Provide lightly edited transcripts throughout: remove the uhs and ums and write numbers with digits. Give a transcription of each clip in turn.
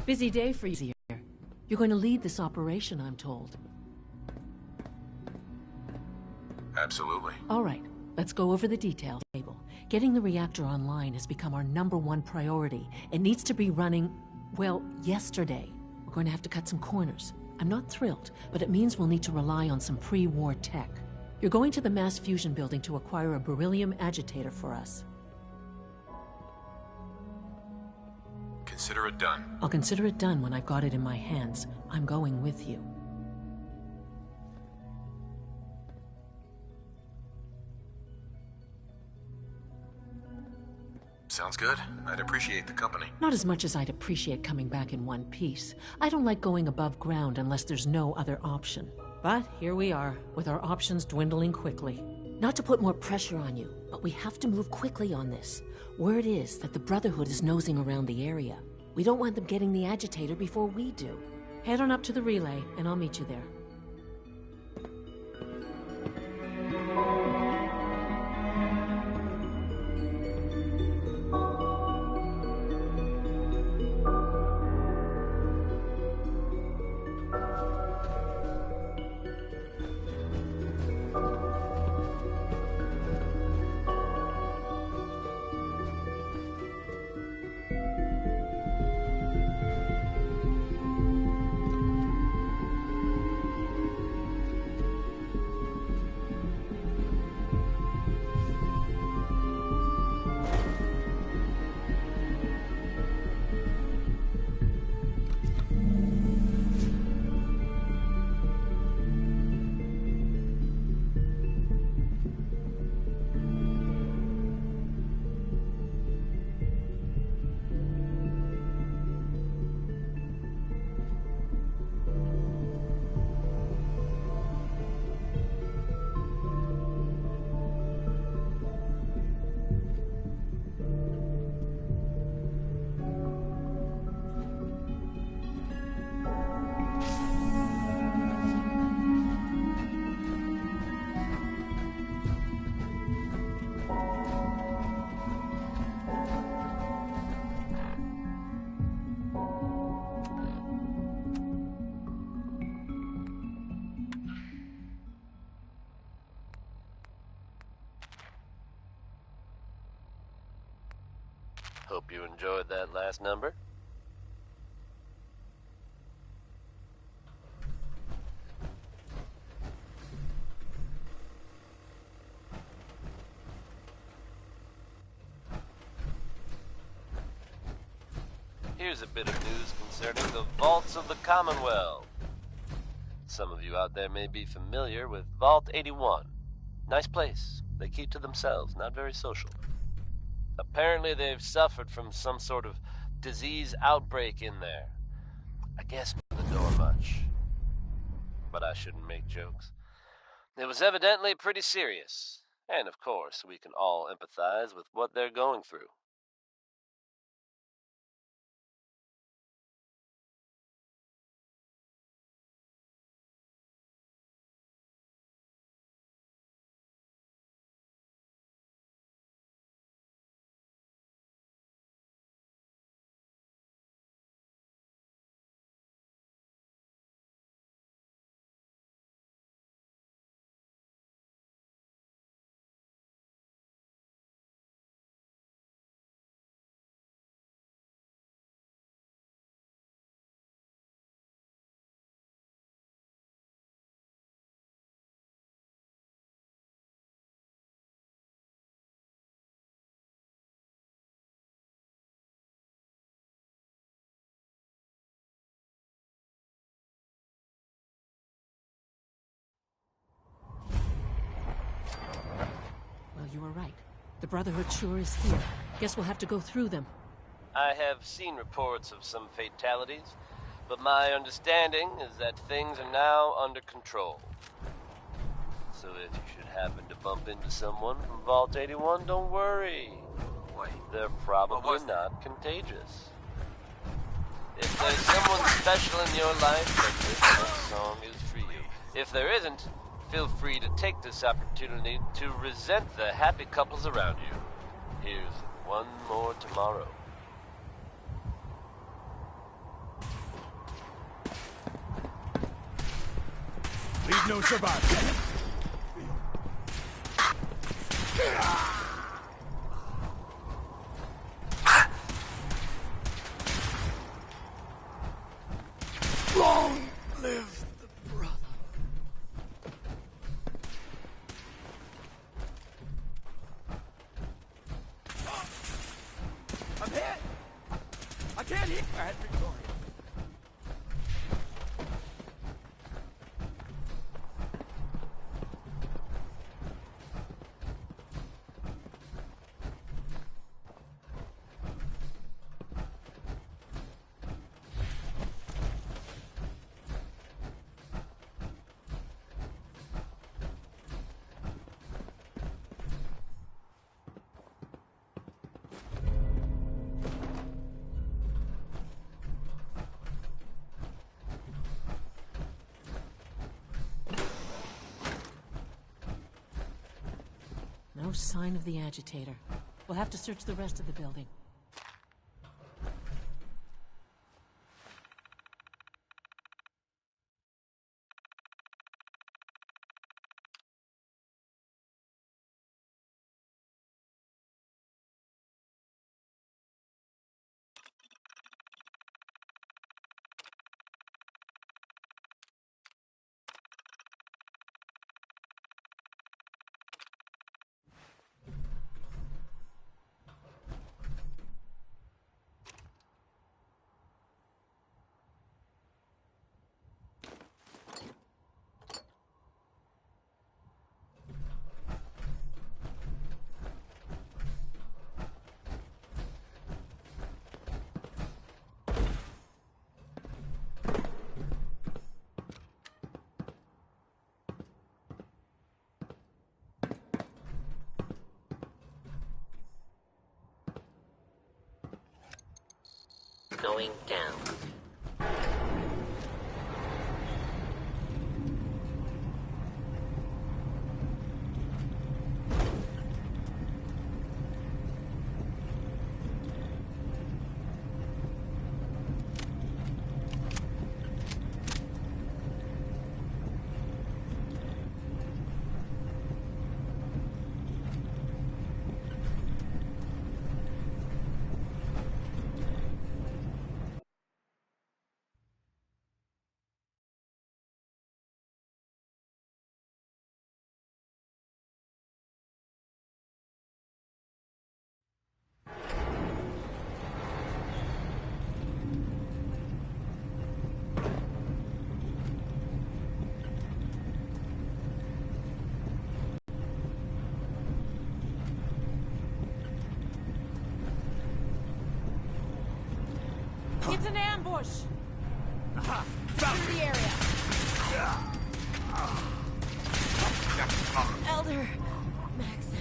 Busy day for you here. You're going to lead this operation, I'm told. Absolutely. All right, let's go over the details. Getting the reactor online has become our #1 priority. It needs to be running, well, yesterday. We're going to have to cut some corners. I'm not thrilled, but it means we'll need to rely on some pre-war tech. You're going to the mass fusion building to acquire a beryllium agitator for us. Consider it done. I'll consider it done when I've got it in my hands. I'm going with you. Sounds good. I'd appreciate the company. Not as much as I'd appreciate coming back in one piece. I don't like going above ground unless there's no other option. But here we are, with our options dwindling quickly. Not to put more pressure on you, but we have to move quickly on this. Word is that the Brotherhood is nosing around the area. We don't want them getting the agitator before we do. Head on up to the relay, and I'll meet you there. Hope you enjoyed that last number. Here's a bit of news concerning the Vaults of the Commonwealth. Some of you out there may be familiar with Vault 81. Nice place. They keep to themselves, not very social. Apparently they've suffered from some sort of disease outbreak in there. I guess not the door much. But I shouldn't make jokes. It was evidently pretty serious. And of course, we can all empathize with what they're going through. Well, you were right. The Brotherhood sure is here. Guess we'll have to go through them. I have seen reports of some fatalities, but my understanding is that things are now under control. So if you should happen to bump into someone from Vault 81, don't worry. Wait. They're probably not contagious. If there's someone special in your life, then this next song is for you. If there isn't, feel free to take this opportunity to resent the happy couples around you. Here's One More Tomorrow. no survivor. Long live the brother. I'm hit. I can't hit. I had Victoria. No sign of the agitator. We'll have to search the rest of the building. Going down. It's an ambush! Through the area. Elder Maxon.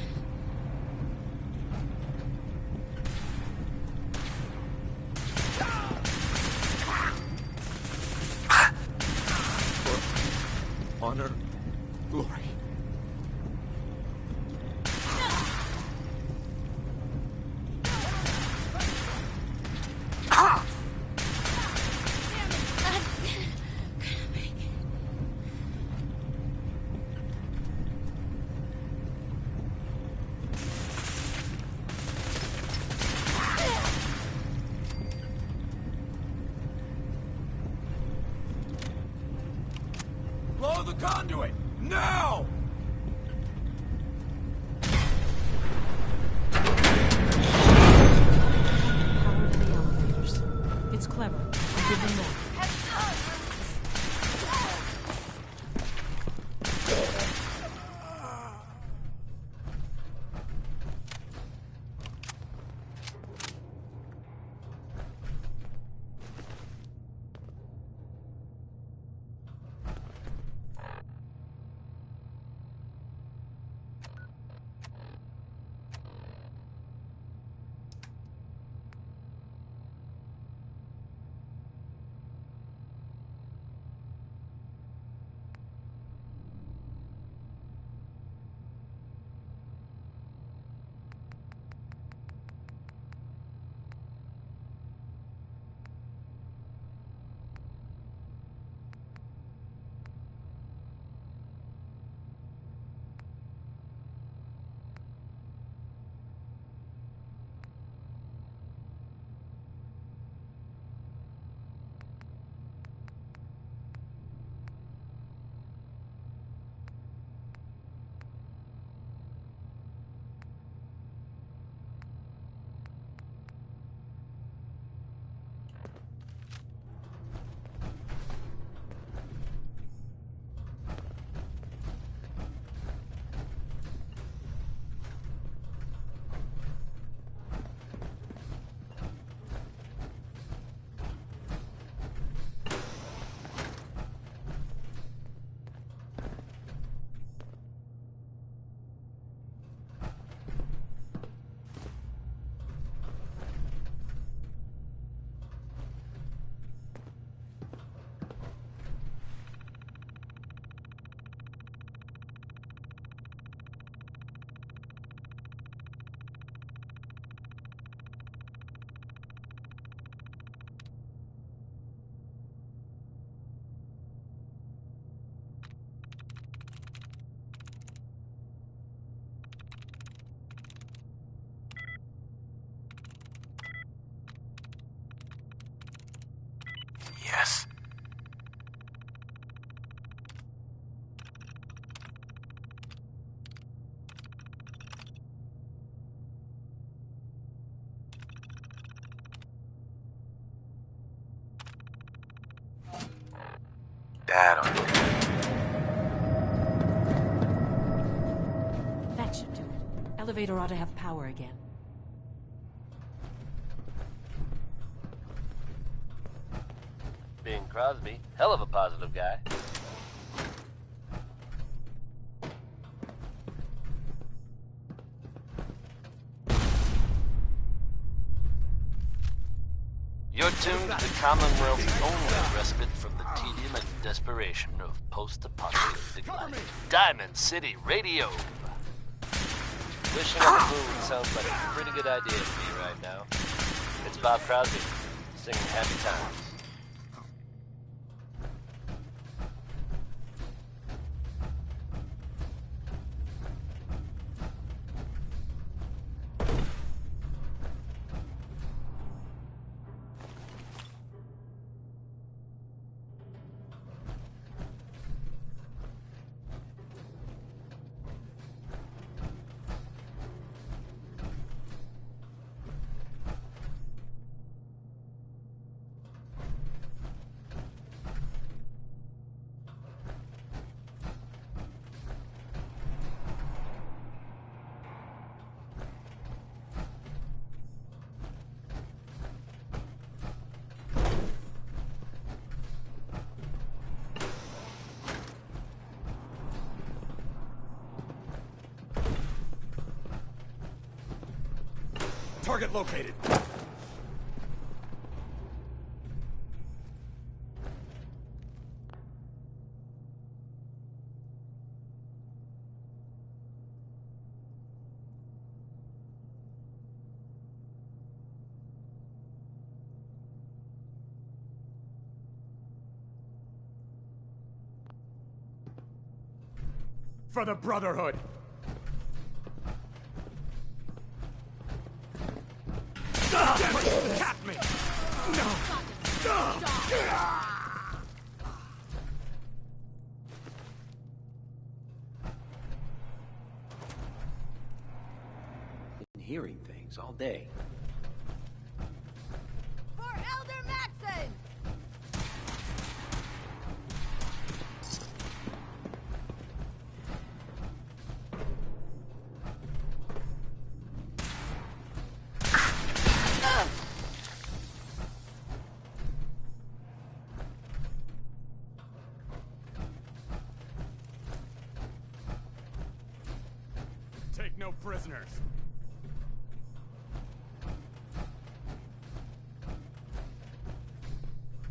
For honor, glory. Blow the conduit! Now! Power to the elevators. It's clever. I'll give them that. Yes. Dad on it. That should do it. Elevator ought to have power again. Bing Crosby, hell of a positive guy. You're tuned to the Commonwealth's only respite from the tedium and desperation of post-apocalyptic life. Diamond City Radio. Wishing on the moon sounds like a pretty good idea to me right now. It's Bob Crosby, singing Happy Times. Target located. For the Brotherhood. Cap me! Been hearing things all day. For Elder Maxon! Take no prisoners.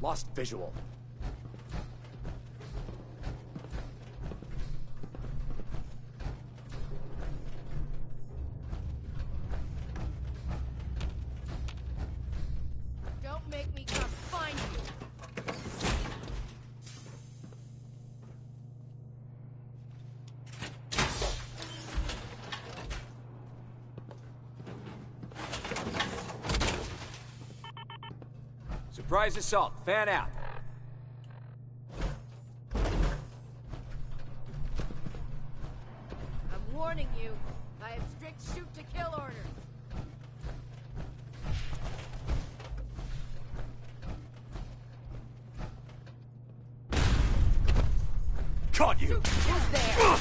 Lost visual. Don't make me come find you! Surprise assault. Fan out. I'm warning you. I have strict shoot-to-kill orders. Caught you! Who's there?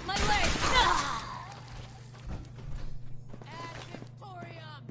My leg! Ad Victoriam!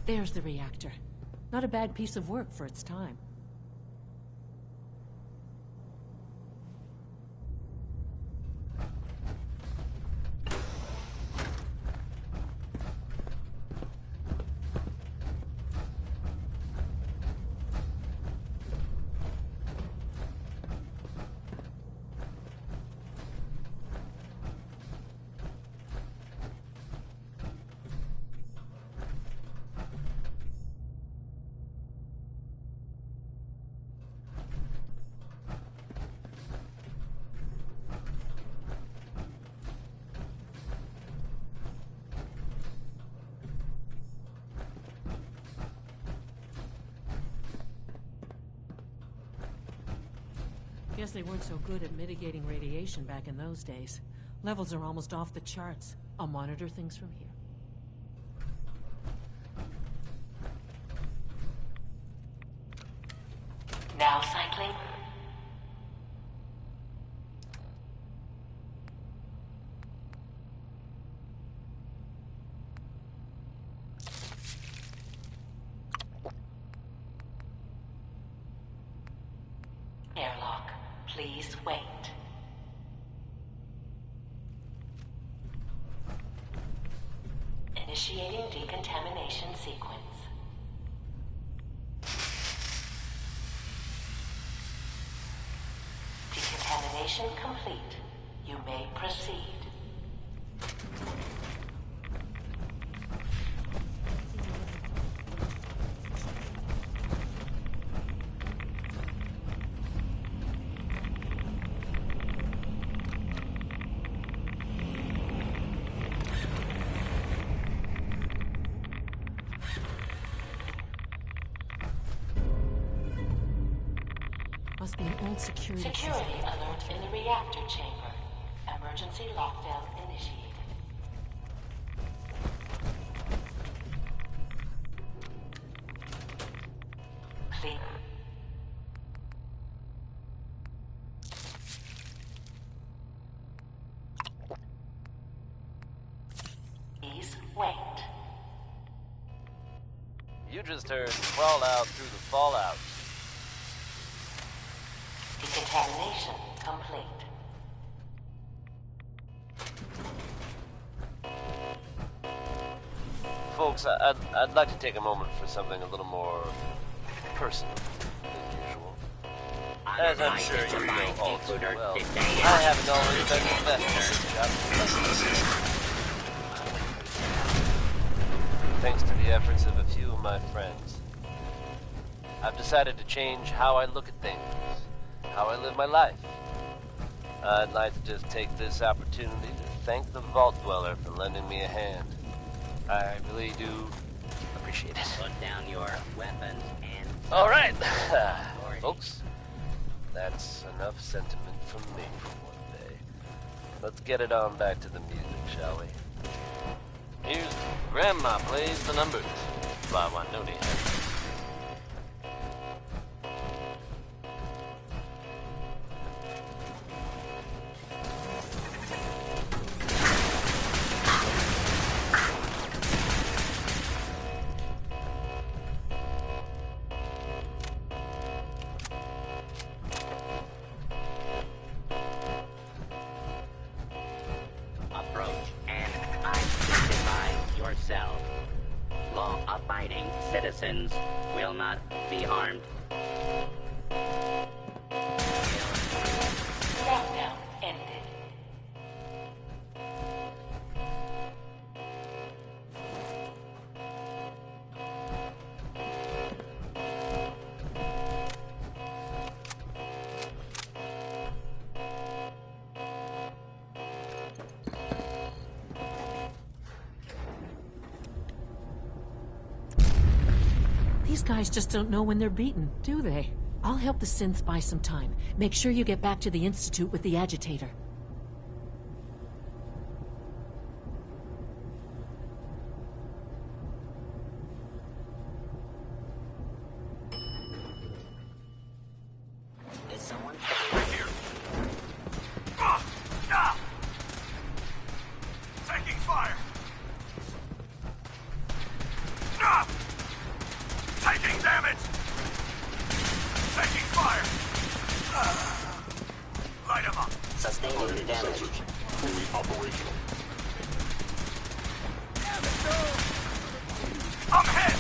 There's the reactor. Not a bad piece of work for its time. Guess they weren't so good at mitigating radiation back in those days. Levels are almost off the charts. I'll monitor things from here. Now cycling. Airlock. Please wait. Initiating decontamination sequence. Decontamination complete. You may proceed. Must be an old security Security system. alert in the reactor chamber. Emergency lockdown initiated. Please. Please wait. You just heard crawl out through the fallout. Decontamination complete. Folks, I'd like to take a moment for something a little more personal than usual. As I'm sure you know all too well, I haven't always been the best at this job. Thanks to the efforts of a few of my friends, I've decided to change how I look at things, how I live my life. I'd like to just take this opportunity to thank the Vault Dweller for lending me a hand. I really do appreciate it. Put down your weapons and... All right, folks. That's enough sentiment from me for one day. Let's get it on back to the music, shall we? Here's Grandma plays the numbers by Wanoni. Approach and identify yourself. Law-abiding citizens will not be harmed. Lockdown ended. These guys just don't know when they're beaten, do they? I'll help the synths buy some time. Make sure you get back to the Institute with the agitator. Is someone... Taking fire! Sustaining damage. Fully operational. I'm hit!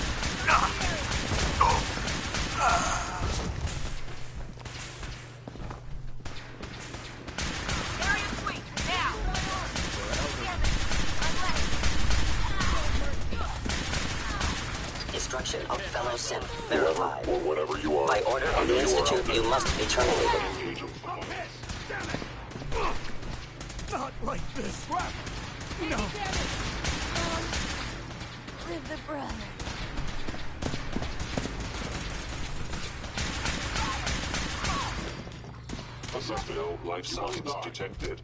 Area sweep, now! Destruction of fellow synth verified. Or whatever you are. By order of the Institute, you must be terminated. Engage him. I'm hit! Damn it! Not like this! No! Live the brother. Assess no life signs detected.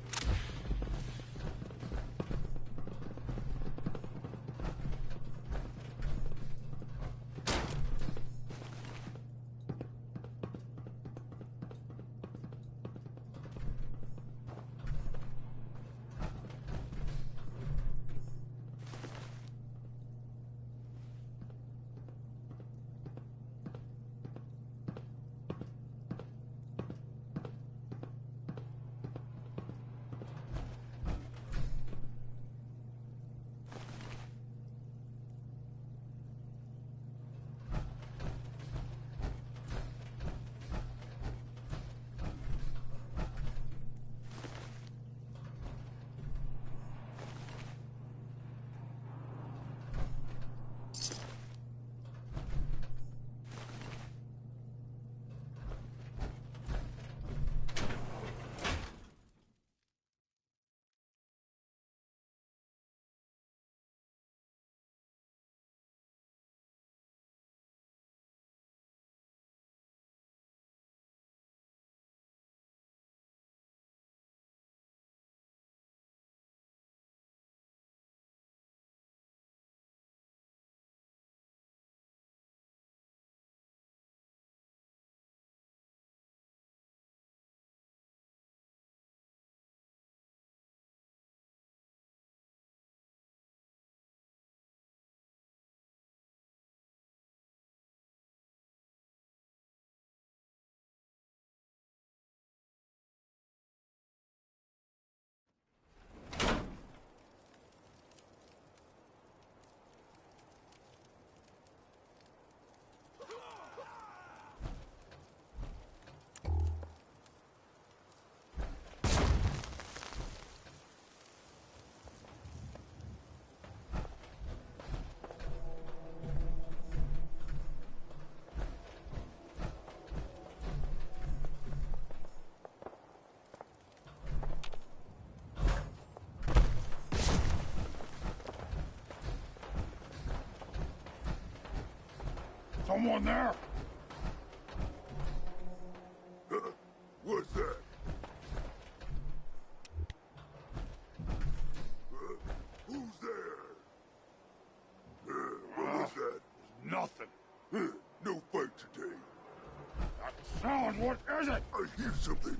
Someone there? What's that? Who's there? What was that? Nothing. No fight today. That sound, what is it? I hear something.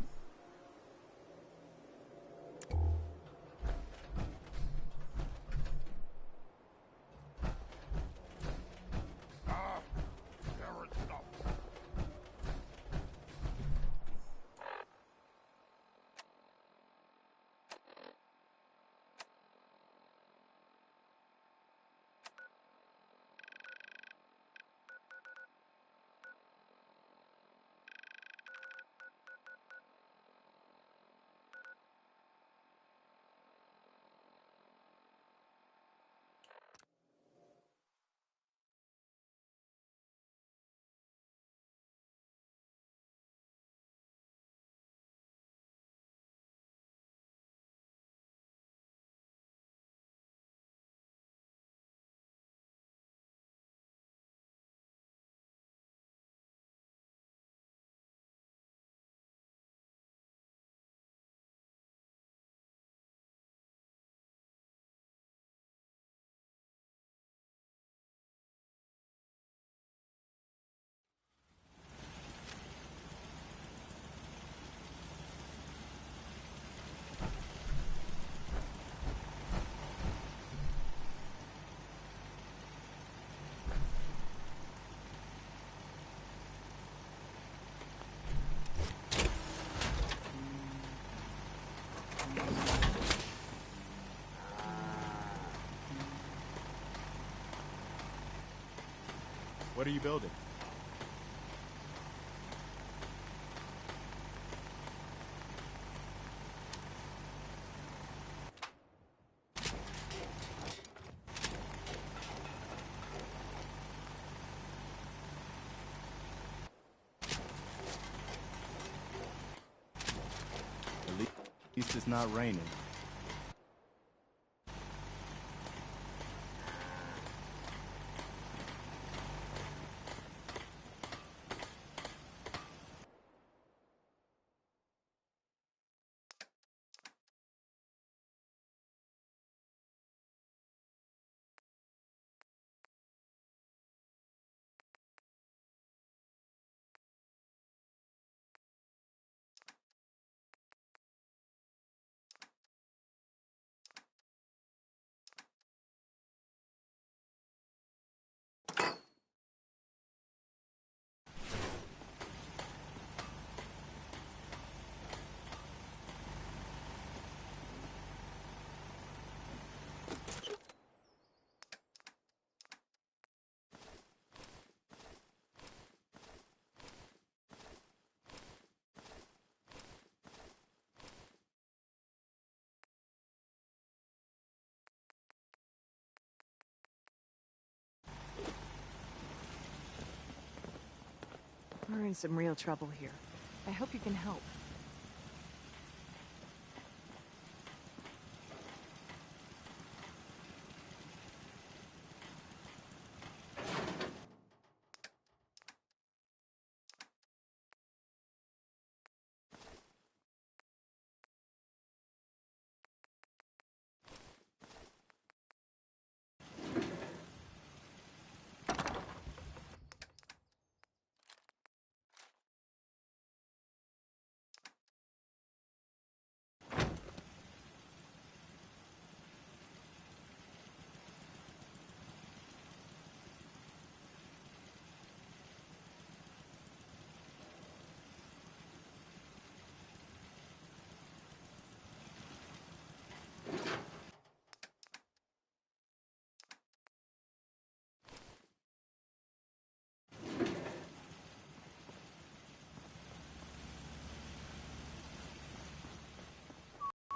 What are you building? At least it's not raining. We're in some real trouble here. I hope you can help.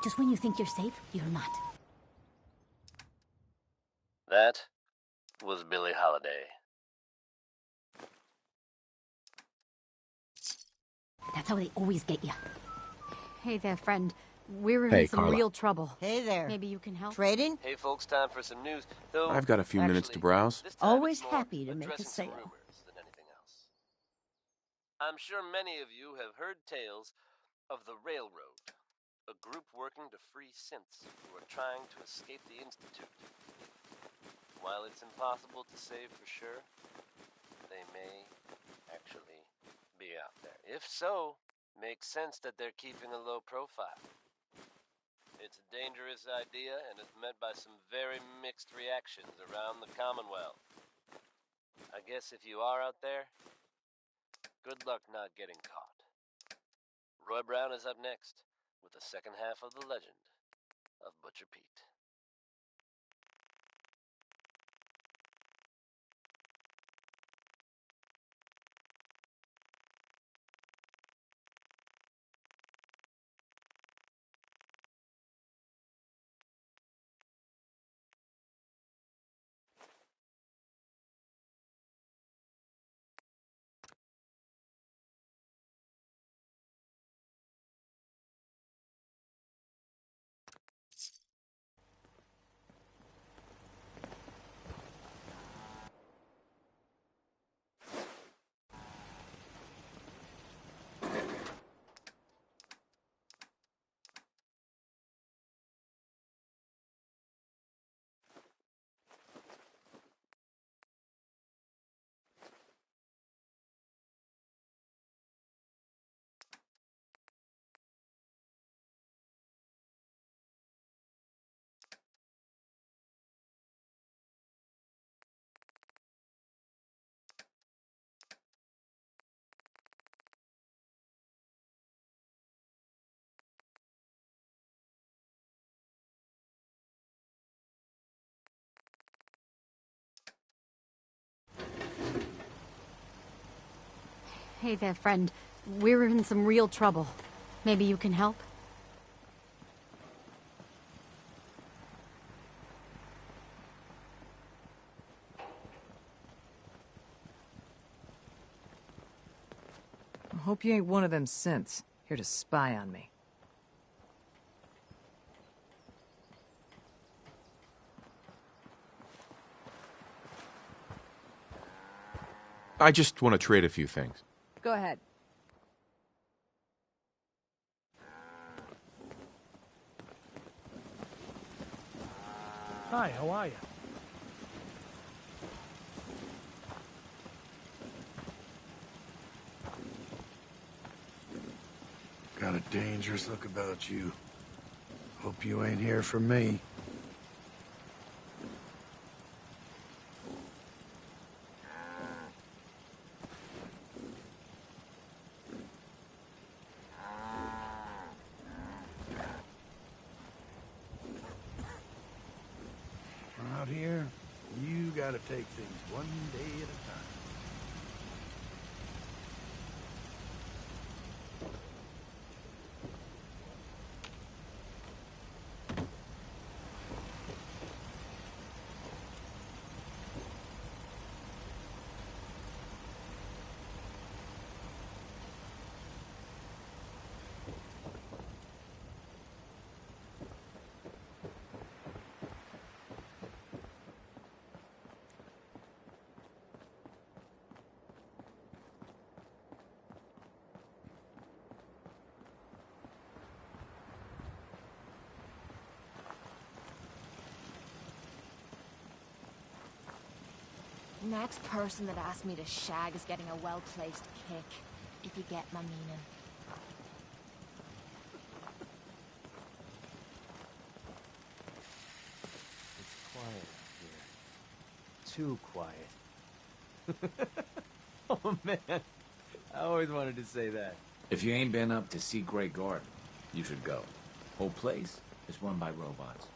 Just when you think you're safe, you're not. That was Billie Holiday. That's how they always get you. Hey there, friend. We're in Hey, some Carla. real trouble. Hey there. Maybe you can help? Trading? Hey folks, time for some news. Though I've got a few minutes to browse. this time Always it's more happy to make a addressing some sale. rumors than anything else. I'm sure many of you have heard tales of the Railroad, a group working to free synths who are trying to escape the Institute. While it's impossible to say for sure, they may actually be out there. If so, makes sense that they're keeping a low profile. It's a dangerous idea and is met by some very mixed reactions around the Commonwealth. I guess if you are out there, good luck not getting caught. Roy Brown is up next with the second half of the legend of Butcher Pete. Hey there, friend. We're in some real trouble. Maybe you can help? I hope you ain't one of them synths, here to spy on me. I just want to trade a few things. Go ahead. Hi, how are you? Got a dangerous look about you. Hope you ain't here for me. Out here, you gotta take things one day at a time. Next person that asks me to shag is getting a well-placed kick, if you get my meaning. It's quiet out here. Too quiet. Oh man, I always wanted to say that. If you ain't been up to see Great Garden, you should go. Whole place is run by robots.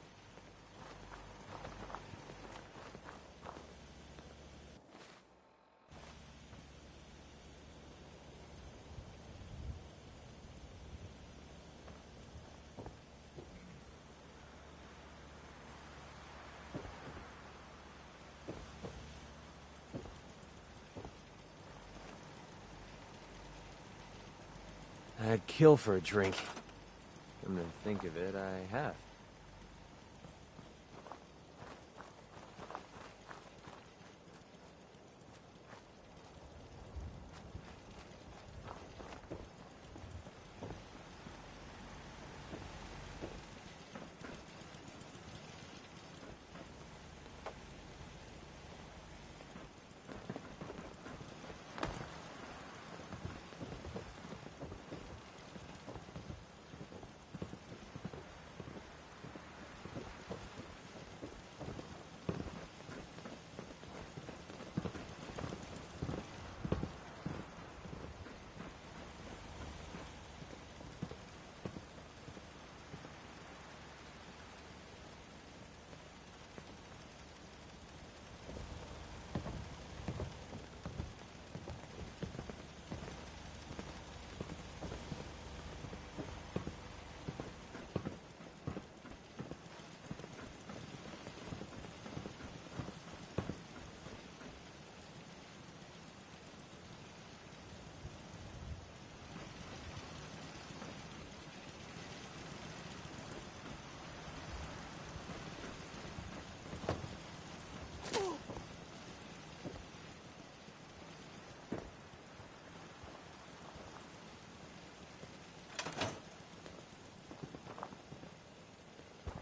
I'd kill for a drink. Come to think of it, I have.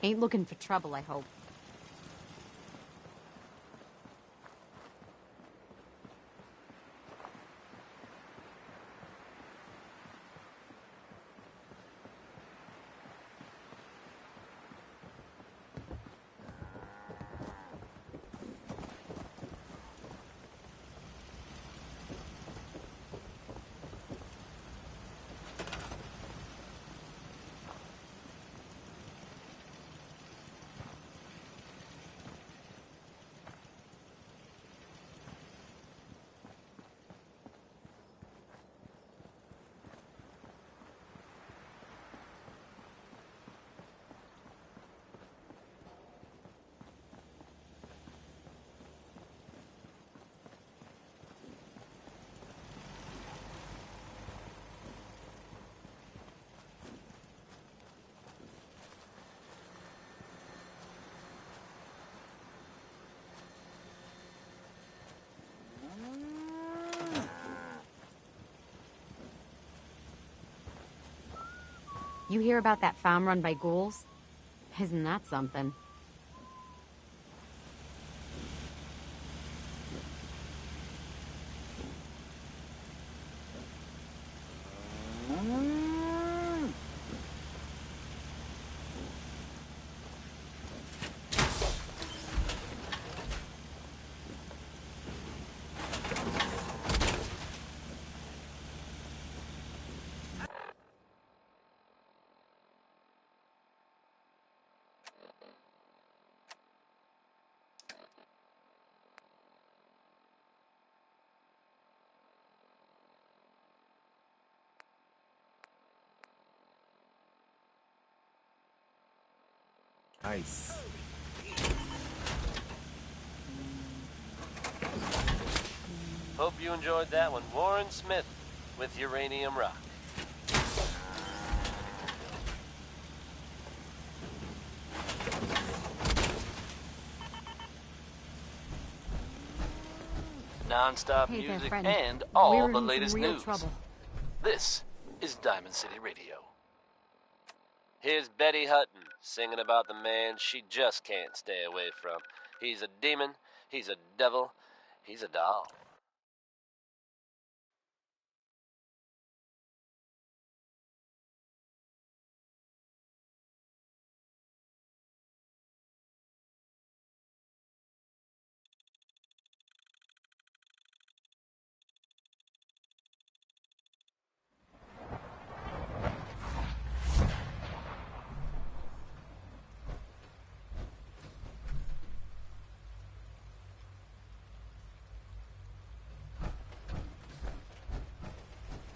Ain't looking for trouble, I hope. You hear about that farm run by ghouls? Isn't that something? Nice. Hope you enjoyed that one. Warren Smith with Uranium Rock. Non-stop Hey there, music friend. and all We're the in latest some real news. trouble. This is Diamond City Radio. Here's Betty Hutton singing about the man she just can't stay away from. He's a demon, he's a devil, he's a doll.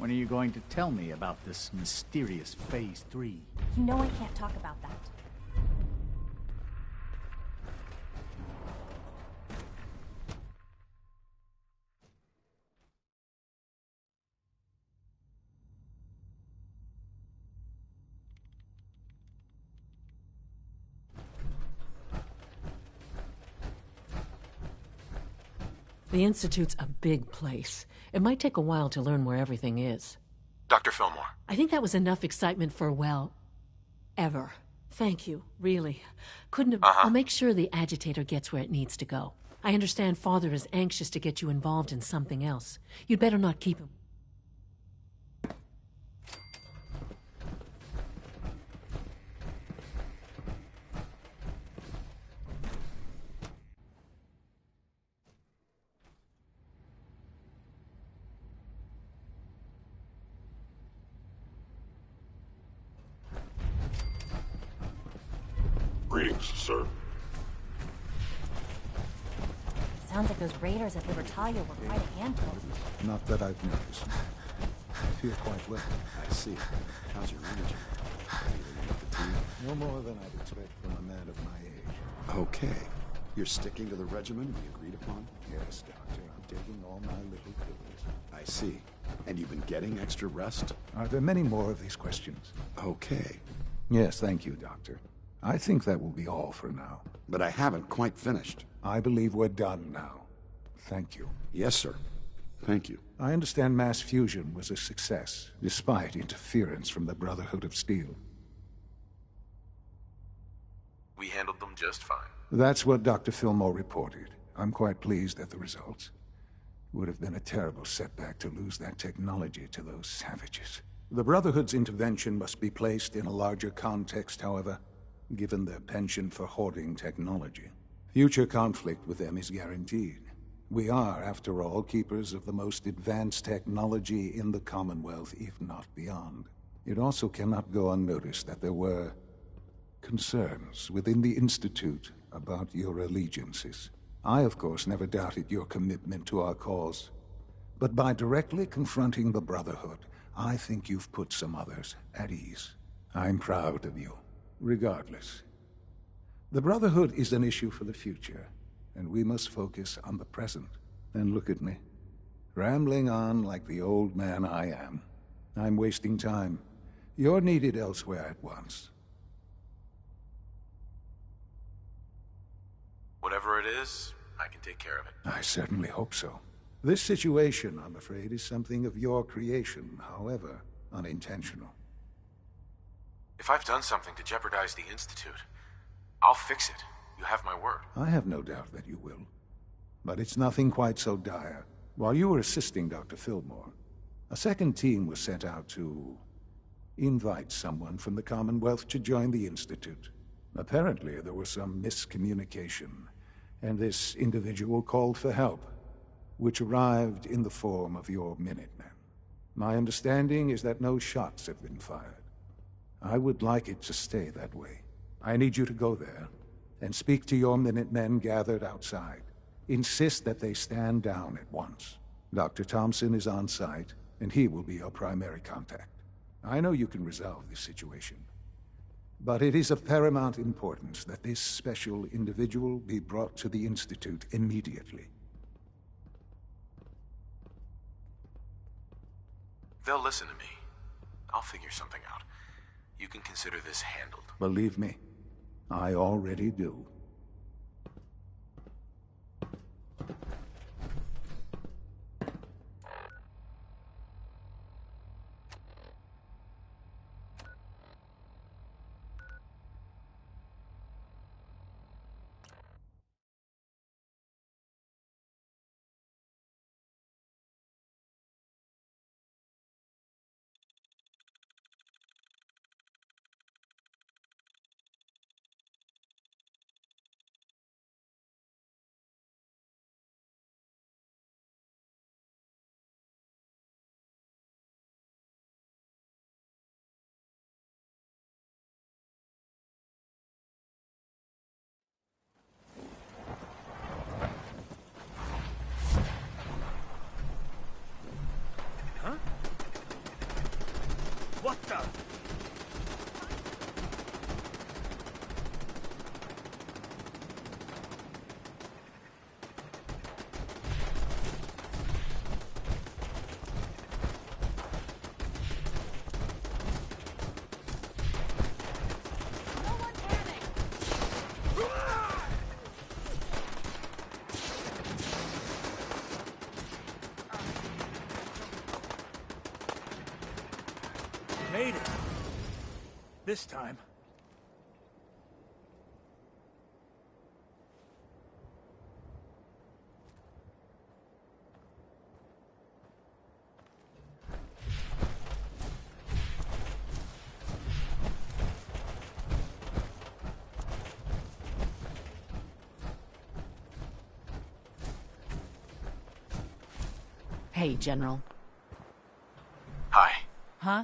When are you going to tell me about this mysterious Phase 3? You know I can't talk about that. The Institute's a big place. It might take a while to learn where everything is. Dr. Fillmore. I think that was enough excitement for, well, ever. Thank you, really. Couldn't have... I'll make sure the agitator gets where it needs to go. I understand Father is anxious to get you involved in something else. You'd better not keep him. Greetings, sir. Sounds like those raiders at Libertalia were quite a handful. Not that I've noticed. I feel quite well. I see. How's your energy? No more than I'd expect from a man of my age. Okay. You're sticking to the regimen we agreed upon? Yes, Doctor. I'm taking all my little pills. I see. And you've been getting extra rest? Are there many more of these questions? Okay. Yes, thank you, Doctor. I think that will be all for now. But I haven't quite finished. I believe we're done now. Thank you. Yes, sir. Thank you. I understand mass fusion was a success, despite interference from the Brotherhood of Steel. We handled them just fine. That's what Dr. Fillmore reported. I'm quite pleased at the results. It would have been a terrible setback to lose that technology to those savages. The Brotherhood's intervention must be placed in a larger context, however, given their penchant for hoarding technology. Future conflict with them is guaranteed. We are, after all, keepers of the most advanced technology in the Commonwealth, if not beyond. It also cannot go unnoticed that there were concerns within the Institute about your allegiances. I, of course, never doubted your commitment to our cause. But by directly confronting the Brotherhood, I think you've put some others at ease. I'm proud of you. Regardless, the Brotherhood is an issue for the future, and we must focus on the present. And look at me, rambling on like the old man I am. I'm wasting time. You're needed elsewhere at once. Whatever it is, I can take care of it. I certainly hope so. This situation, I'm afraid, is something of your creation, however unintentional. If I've done something to jeopardize the Institute, I'll fix it. You have my word. I have no doubt that you will. But it's nothing quite so dire. While you were assisting Dr. Fillmore, a second team was sent out to invite someone from the Commonwealth to join the Institute. Apparently, there was some miscommunication, and this individual called for help, which arrived in the form of your Minutemen. My understanding is that no shots have been fired. I would like it to stay that way. I need you to go there and speak to your Minutemen gathered outside. Insist that they stand down at once. Dr. Thompson is on site, and he will be your primary contact. I know you can resolve this situation, but it is of paramount importance that this special individual be brought to the Institute immediately. They'll listen to me. I'll figure something out. You can consider this handled. Believe me, I already do. What the? Made it. This time. Hey, General. Hi. Huh?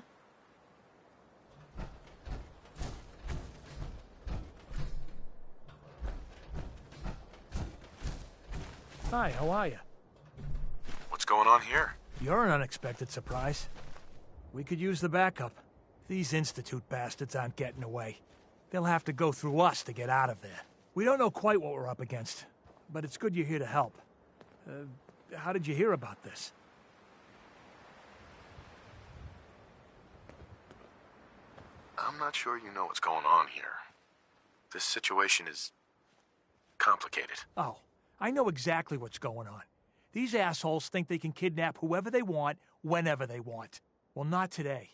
Hi, how are you? What's going on here? You're an unexpected surprise. We could use the backup. These Institute bastards aren't getting away. They'll have to go through us to get out of there. We don't know quite what we're up against, but it's good you're here to help. How did you hear about this? I'm not sure you know what's going on here. This situation is complicated. Oh, I know exactly what's going on. These assholes think they can kidnap whoever they want, whenever they want. Well, not today.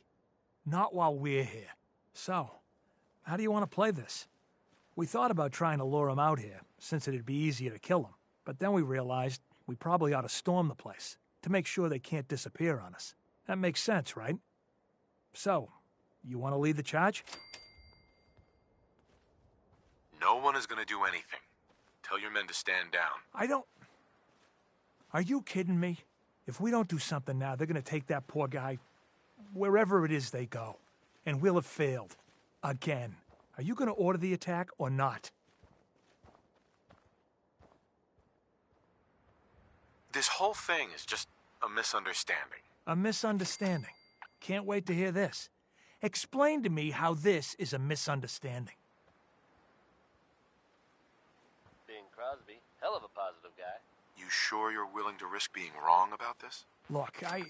Not while we're here. So, how do you want to play this? We thought about trying to lure them out here, since it'd be easier to kill them. But then we realized we probably ought to storm the place, to make sure they can't disappear on us. That makes sense, right? So, you want to lead the charge? No one is going to do anything. Tell your men to stand down. Are you kidding me? If we don't do something now, they're going to take that poor guy wherever it is they go. And we'll have failed. Again. Are you going to order the attack or not? This whole thing is just a misunderstanding. A misunderstanding. Can't wait to hear this. Explain to me how this is a misunderstanding. Being Crosby, hell of a positive guy. You sure you're willing to risk being wrong about this? Look, I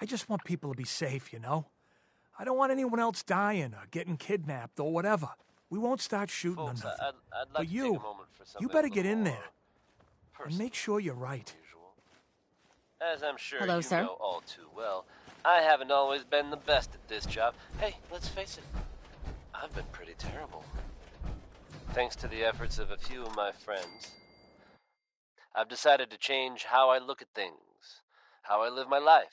just want people to be safe, you know? I don't want anyone else dying or getting kidnapped or whatever. We won't start shooting Folks, or nothing. I'd like But to take a moment for something you better a get little in more there and make sure you're right. As I'm sure Hello, you sir. know all too well, I haven't always been the best at this job. Hey, let's face it, I've been pretty terrible. Thanks to the efforts of a few of my friends, I've decided to change how I look at things, how I live my life.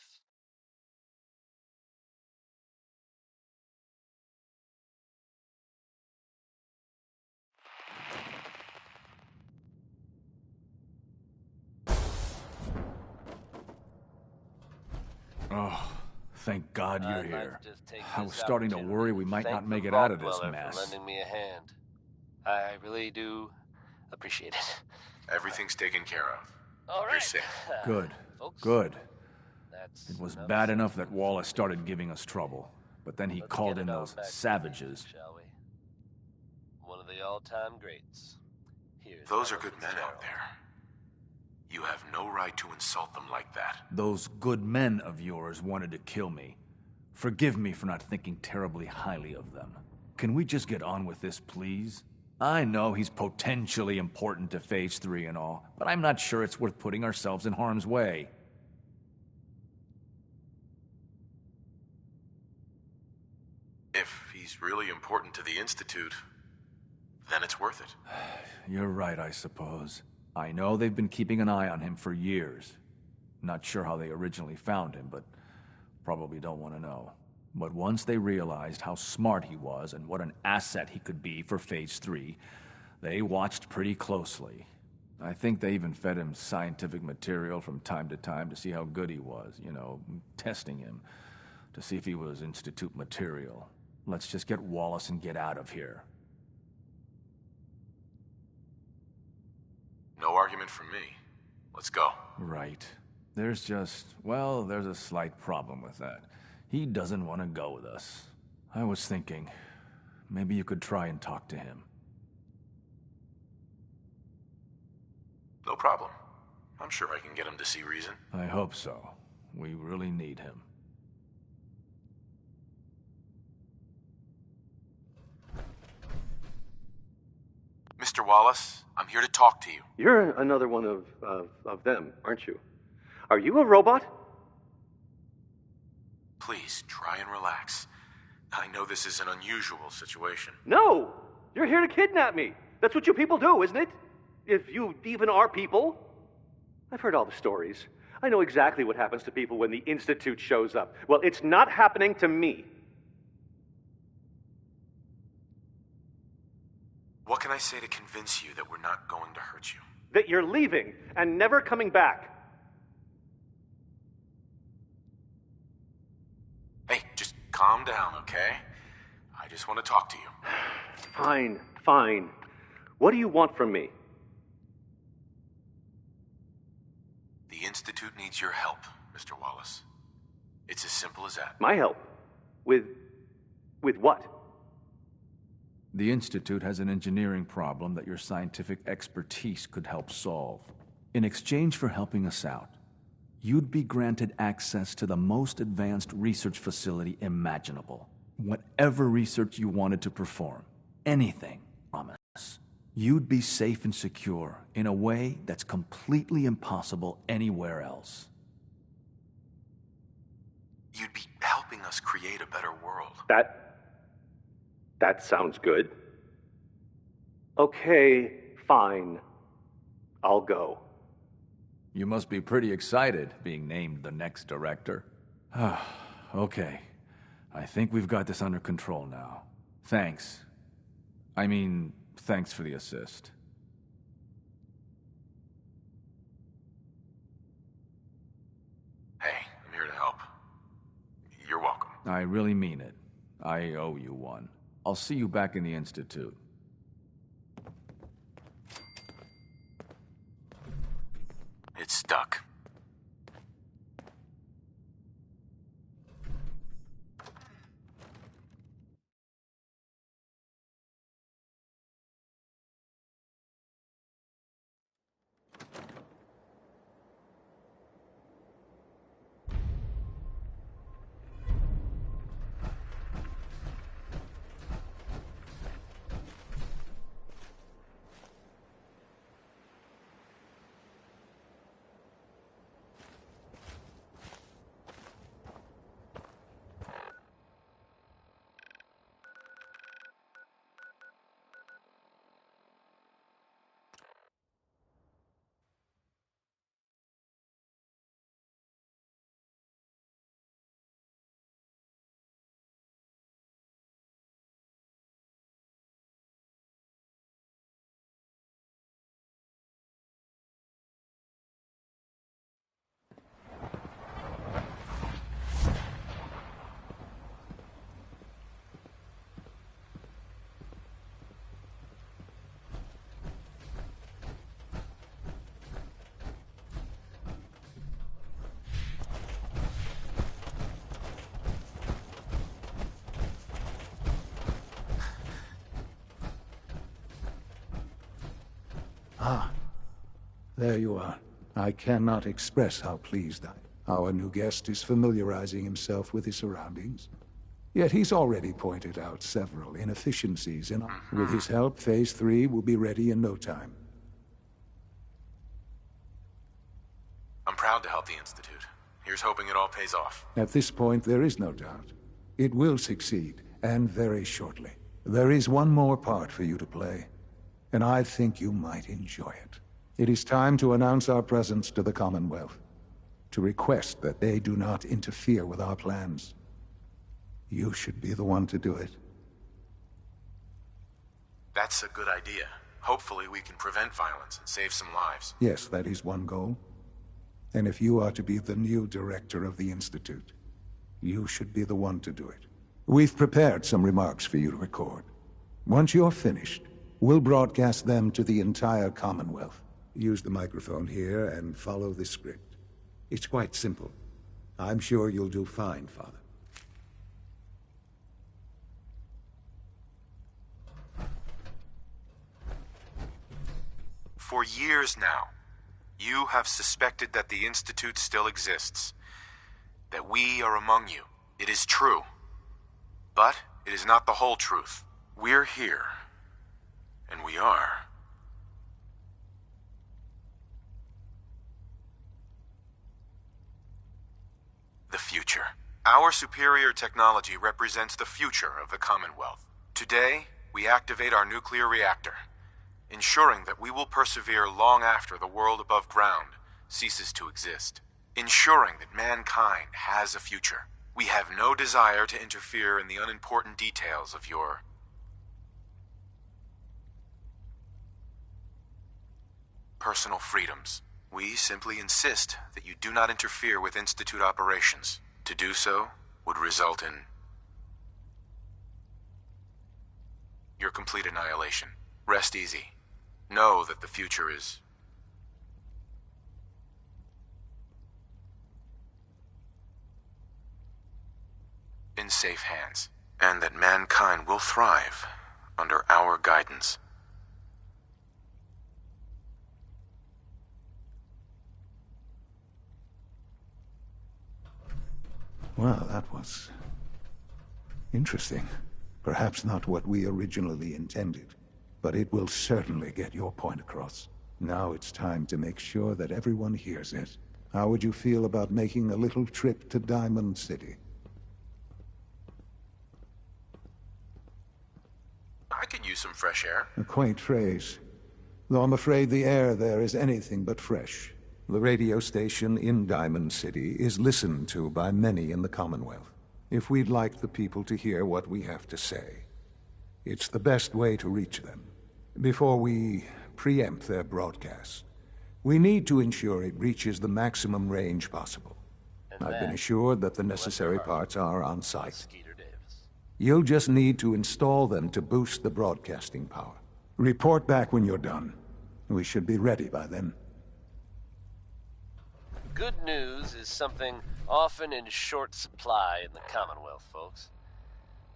Oh, thank God you're I'd like here. to just take I was this starting to opportunity worry we to might thank not make the it out of Vault this Dweller mess. for lending me a hand. I really do appreciate it. Everything's taken care of. All right. You're safe. Good. Folks, Good. that's It was enough bad said. enough that Wallace started giving us trouble, but then he Let's called get in it on those back to savages. music, shall we? One of the all-time greats. Here's Those are Ella good men out Fitzgerald. there. You have no right to insult them like that. Those good men of yours wanted to kill me. Forgive me for not thinking terribly highly of them. Can we just get on with this, please? I know he's potentially important to Phase 3 and all, but I'm not sure it's worth putting ourselves in harm's way. If he's really important to the Institute, then it's worth it. You're right, I suppose. I know they've been keeping an eye on him for years. Not sure how they originally found him, but probably don't want to know. But once they realized how smart he was and what an asset he could be for Phase 3, they watched pretty closely. I think they even fed him scientific material from time to time to see how good he was, you know, testing him, to see if he was Institute material. Let's just get Wallace and get out of here. No argument from me. Let's go. Right. There's a slight problem with that. He doesn't want to go with us. I was thinking, maybe you could try and talk to him. No problem. I'm sure I can get him to see reason. I hope so. We really need him. Mr. Wallace, I'm here to talk to you. You're another one of them, aren't you? Are you a robot? Please, try and relax. I know this is an unusual situation. No! You're here to kidnap me. That's what you people do, isn't it? If you even are people. I've heard all the stories. I know exactly what happens to people when the Institute shows up. Well, it's not happening to me. What can I say to convince you that we're not going to hurt you? That you're leaving and never coming back. Hey, just calm down, okay? I just want to talk to you. Fine, fine. What do you want from me? The Institute needs your help, Mr. Wallace. It's as simple as that. My help? With what? The Institute has an engineering problem that your scientific expertise could help solve. In exchange for helping us out, you'd be granted access to the most advanced research facility imaginable. Whatever research you wanted to perform, anything, promise. You'd be safe and secure in a way that's completely impossible anywhere else. You'd be helping us create a better world. That sounds good. Okay, fine. I'll go. You must be pretty excited being named the next director. Okay. I think we've got this under control now. Thanks. Thanks for the assist. Hey, I'm here to help. You're welcome. I really mean it. I owe you one. I'll see you back in the Institute. It's stuck. Ah, there you are. I cannot express how pleased I am. Our new guest is familiarizing himself with his surroundings. Yet he's already pointed out several inefficiencies in... With his help, Phase 3 will be ready in no time. I'm proud to help the Institute. Here's hoping it all pays off. At this point, there is no doubt. It will succeed, and very shortly. There is one more part for you to play, and I think you might enjoy it. It is time to announce our presence to the Commonwealth, to request that they do not interfere with our plans. You should be the one to do it. That's a good idea. Hopefully we can prevent violence and save some lives. Yes, that is one goal. And if you are to be the new director of the Institute, you should be the one to do it. We've prepared some remarks for you to record. Once you're finished, we'll broadcast them to the entire Commonwealth. Use the microphone here and follow the script. It's quite simple. I'm sure you'll do fine, Father. For years now, you have suspected that the Institute still exists. That we are among you. It is true. But it is not the whole truth. We're here. And we are. The future. Our superior technology represents the future of the Commonwealth. Today, we activate our nuclear reactor, ensuring that we will persevere long after the world above ground ceases to exist. Ensuring that mankind has a future. We have no desire to interfere in the unimportant details of your personal freedoms. We simply insist that you do not interfere with Institute operations. To do so would result in your complete annihilation. Rest easy. Know that the future is in safe hands, and that mankind will thrive under our guidance. Well, that was interesting. Perhaps not what we originally intended, but it will certainly get your point across. Now it's time to make sure that everyone hears it. How would you feel about making a little trip to Diamond City? I could use some fresh air. A quaint phrase, though I'm afraid the air there is anything but fresh. The radio station in Diamond City is listened to by many in the Commonwealth. If we'd like the people to hear what we have to say, it's the best way to reach them. Before we preempt their broadcast, we need to ensure it reaches the maximum range possible. I've been assured that the necessary parts are on site. You'll just need to install them to boost the broadcasting power. Report back when you're done. We should be ready by then. Good news is something often in short supply in the Commonwealth, folks.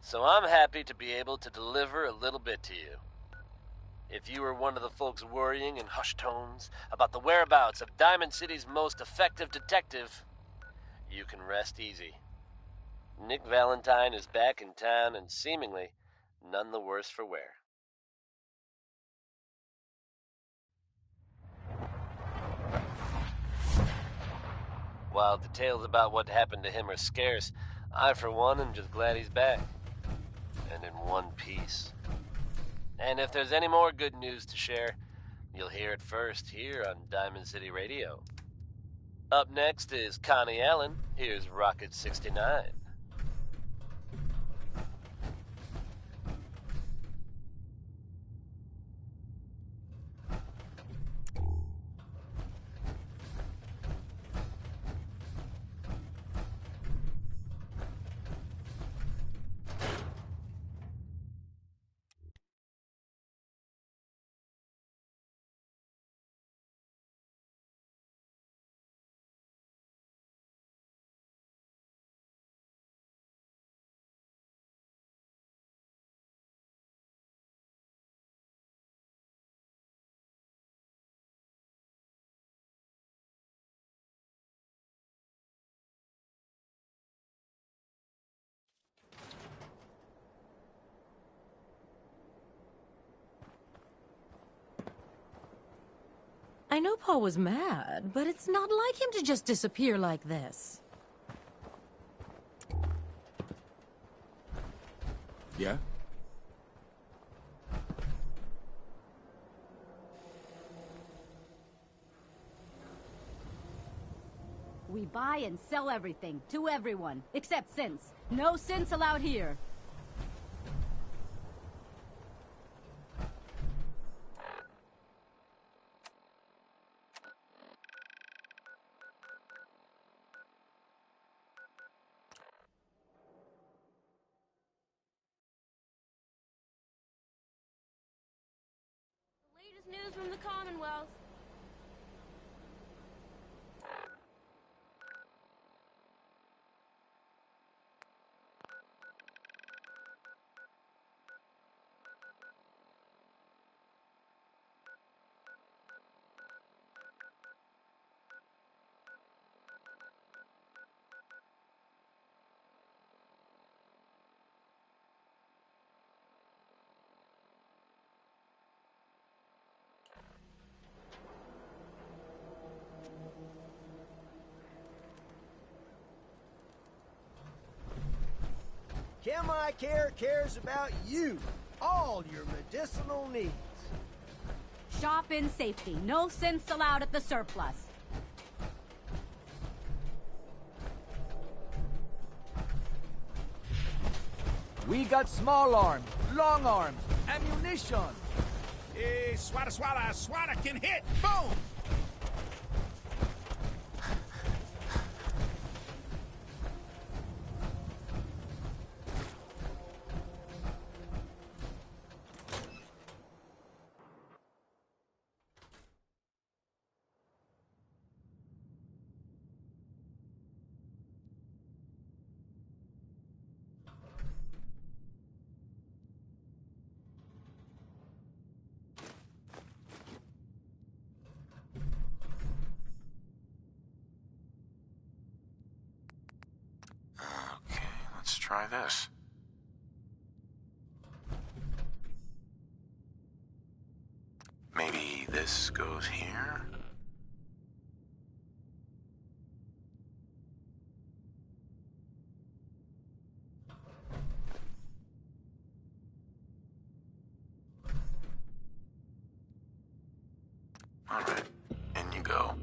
So I'm happy to be able to deliver a little bit to you. If you were one of the folks worrying in hushed tones about the whereabouts of Diamond City's most effective detective, you can rest easy. Nick Valentine is back in town and seemingly none the worse for wear. While details about what happened to him are scarce, I, for one, am just glad he's back. And in one piece. And if there's any more good news to share, you'll hear it first here on Diamond City Radio. Up next is Connie Allen. Here's Rocket 69. know Paul was mad, but it's not like him to just disappear like this. Yeah? We buy and sell everything, to everyone, except synths. No synths allowed here. Latest news from the Commonwealth. ChemiCare cares about you, all your medicinal needs. Shop in safety. No synths allowed at the surplus. We got small arms, long arms, ammunition. Hey, swada can hit! Boom! Okay, let's try this. Maybe this goes here? Alright, in you go.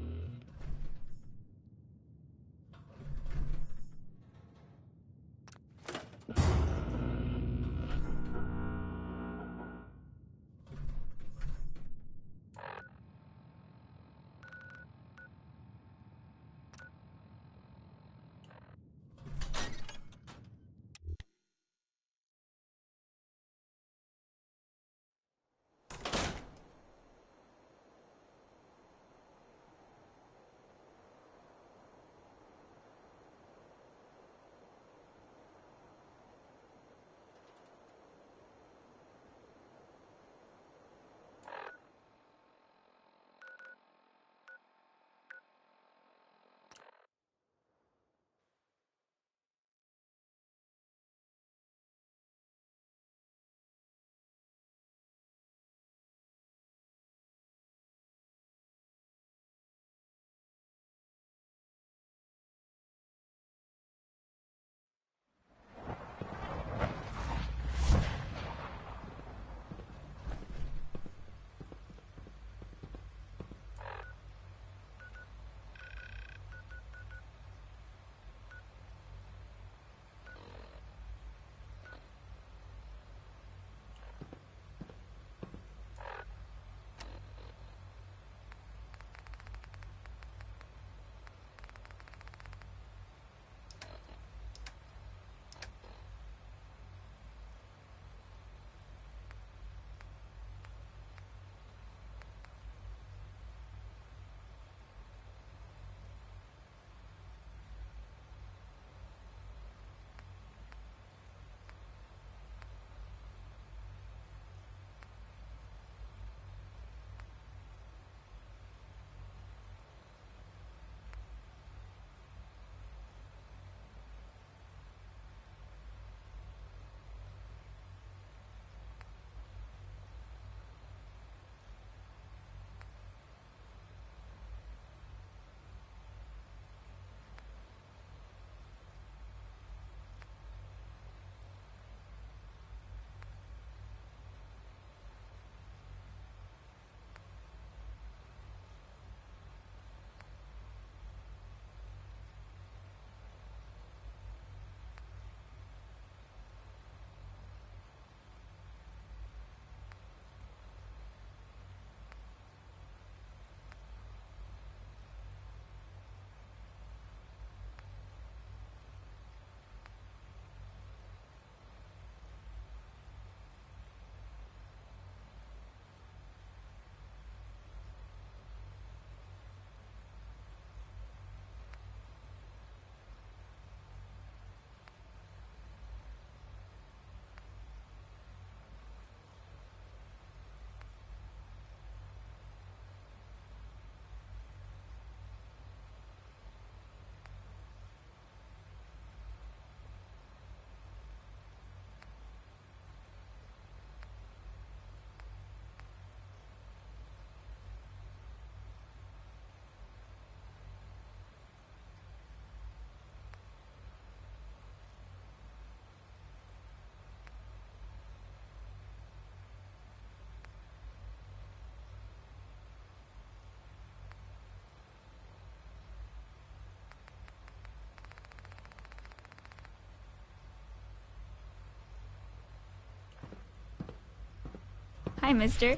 Hi, mister.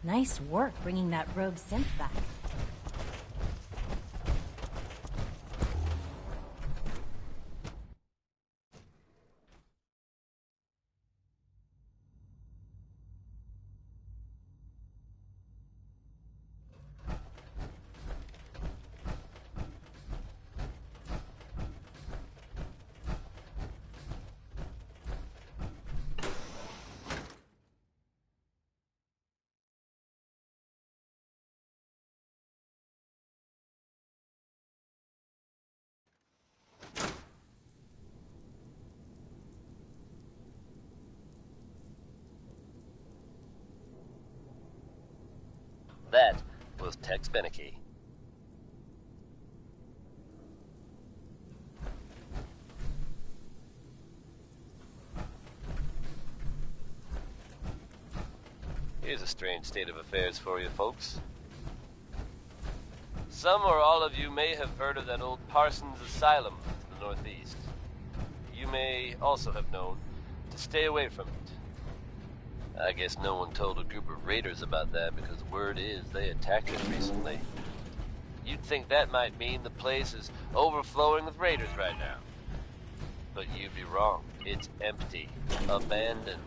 Nice work bringing that rogue synth back. That was Tex Beneke. Here's a strange state of affairs for you folks. Some or all of you may have heard of that old Parsons Asylum to the northeast. You may also have known to stay away from it. I guess no one told a group of raiders about that because word is they attacked it recently. You'd think that might mean the place is overflowing with raiders right now. But you'd be wrong. It's empty. Abandoned.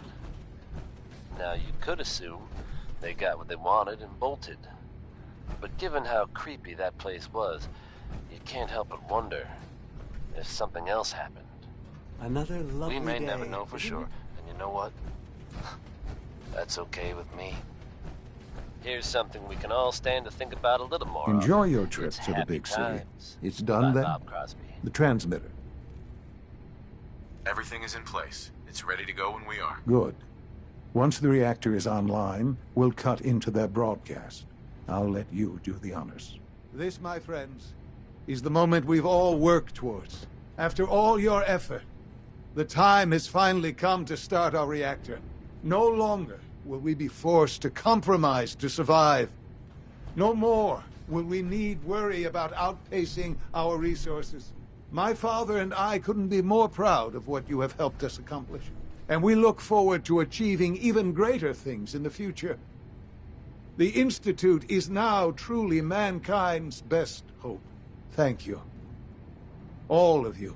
Now, you could assume they got what they wanted and bolted. But given how creepy that place was, you can't help but wonder if something else happened. Another lovely We may day, never know for isn't sure. it? And you know what? That's okay with me. Here's something we can all stand to think about a little more. Enjoy of. your trip It's to the Happy big city. Times It's done by then? Bob Crosby. The transmitter. Everything is in place. It's ready to go when we are. Good. Once the reactor is online, we'll cut into their broadcast. I'll let you do the honors. This, my friends, is the moment we've all worked towards. After all your effort, the time has finally come to start our reactor. No longer will we be forced to compromise to survive. No more will we need worry about outpacing our resources. My father and I couldn't be more proud of what you have helped us accomplish. And we look forward to achieving even greater things in the future. The Institute is now truly mankind's best hope. Thank you. All of you.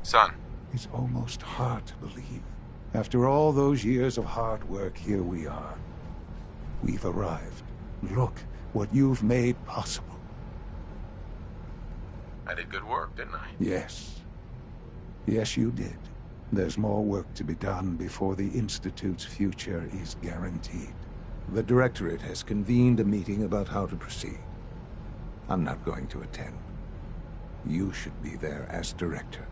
Son. It's almost hard to believe. After all those years of hard work, here we are. We've arrived. Look what you've made possible. I did good work, didn't I? Yes. Yes, you did. There's more work to be done before the Institute's future is guaranteed. The Directorate has convened a meeting about how to proceed. I'm not going to attend. You should be there as Director.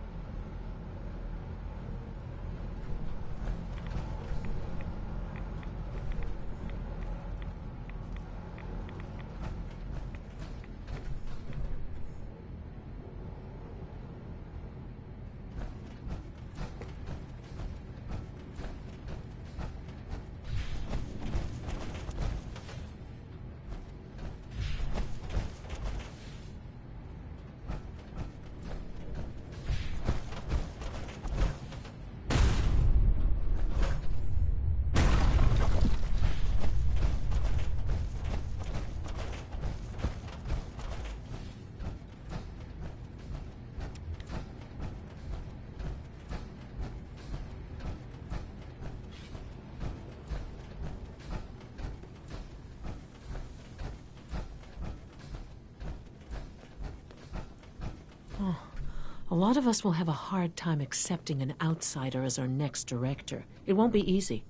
A lot of us will have a hard time accepting an outsider as our next director. It won't be easy.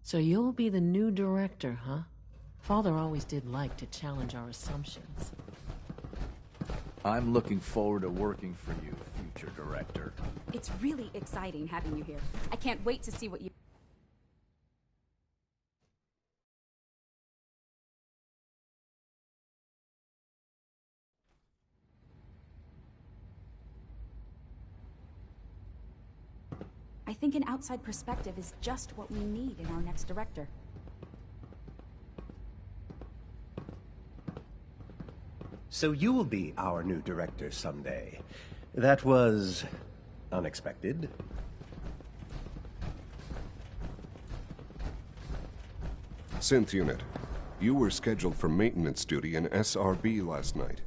So you'll be the new director, huh? Father always did like to challenge our assumptions. I'm looking forward to working for you, future director. It's really exciting having you here. I can't wait to see what you... I think an outside perspective is just what we need in our next director. So you will be our new director someday. That was unexpected. Synth unit, you were scheduled for maintenance duty in SRB last night.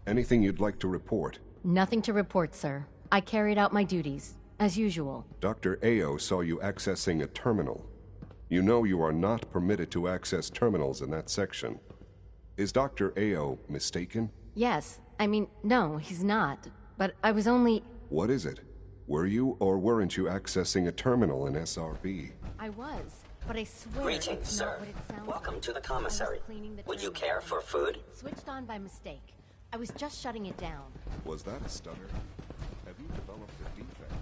Anything you'd like to report? Nothing to report, sir. I carried out my duties, as usual. Dr. Ao saw you accessing a terminal. You know you are not permitted to access terminals in that section. Is Dr. Ao mistaken? Yes. I mean, no, he's not. But I was only... What is it? Were you or weren't you accessing a terminal in SRB? I was, but I swear Greetings, it's sir. not what it sounds Welcome like. to the commissary. Would you care for food? It switched on by mistake. I was just shutting it down. Was that a stutter? Have you developed a defect?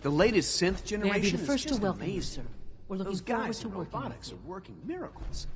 The latest synth generation May I be the first is to just welcome you, amazing. sir. We're looking Those forward guys to in working robotics with you. are working miracles.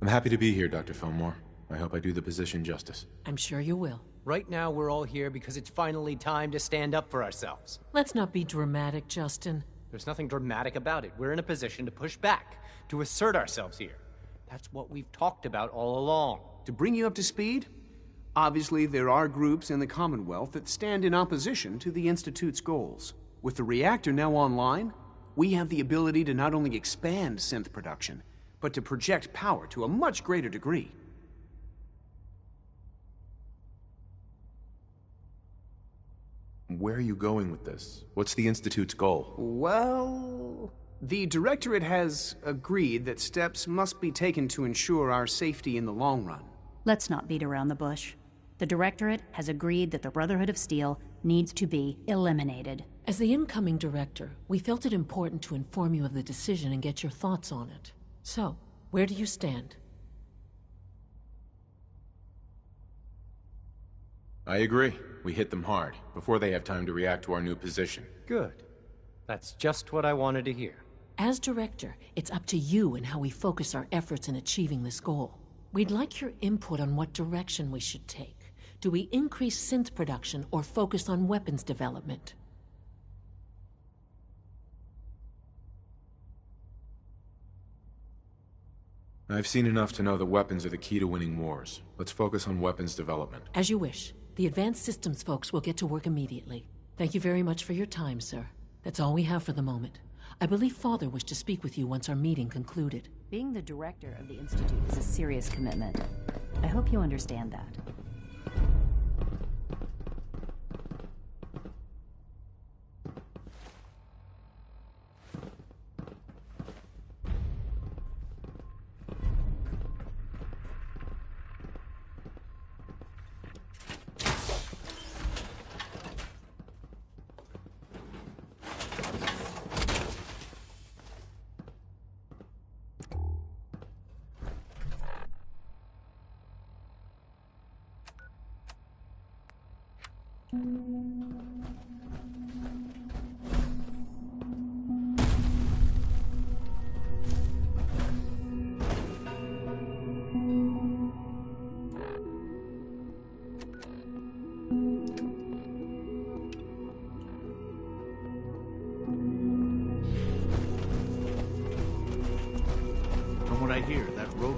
I'm happy to be here, Dr. Fillmore. I hope I do the position justice. I'm sure you will. Right now, we're all here because it's finally time to stand up for ourselves. Let's not be dramatic, Justin. There's nothing dramatic about it. We're in a position to push back, to assert ourselves here. That's what we've talked about all along. To bring you up to speed, obviously there are groups in the Commonwealth that stand in opposition to the Institute's goals. With the reactor now online, we have the ability to not only expand synth production, but to project power to a much greater degree. Where are you going with this? What's the Institute's goal? Well, the Directorate has agreed that steps must be taken to ensure our safety in the long run. Let's not beat around the bush. The Directorate has agreed that the Brotherhood of Steel needs to be eliminated. As the incoming director, we felt it important to inform you of the decision and get your thoughts on it. So, where do you stand? I agree. We hit them hard, before they have time to react to our new position. Good. That's just what I wanted to hear. As director, it's up to you and how we focus our efforts in achieving this goal. We'd like your input on what direction we should take. Do we increase synth production or focus on weapons development? I've seen enough to know that weapons are the key to winning wars. Let's focus on weapons development. As you wish. The advanced systems folks will get to work immediately. Thank you very much for your time, sir. That's all we have for the moment. I believe Father wished to speak with you once our meeting concluded. Being the director of the Institute is a serious commitment. I hope you understand that.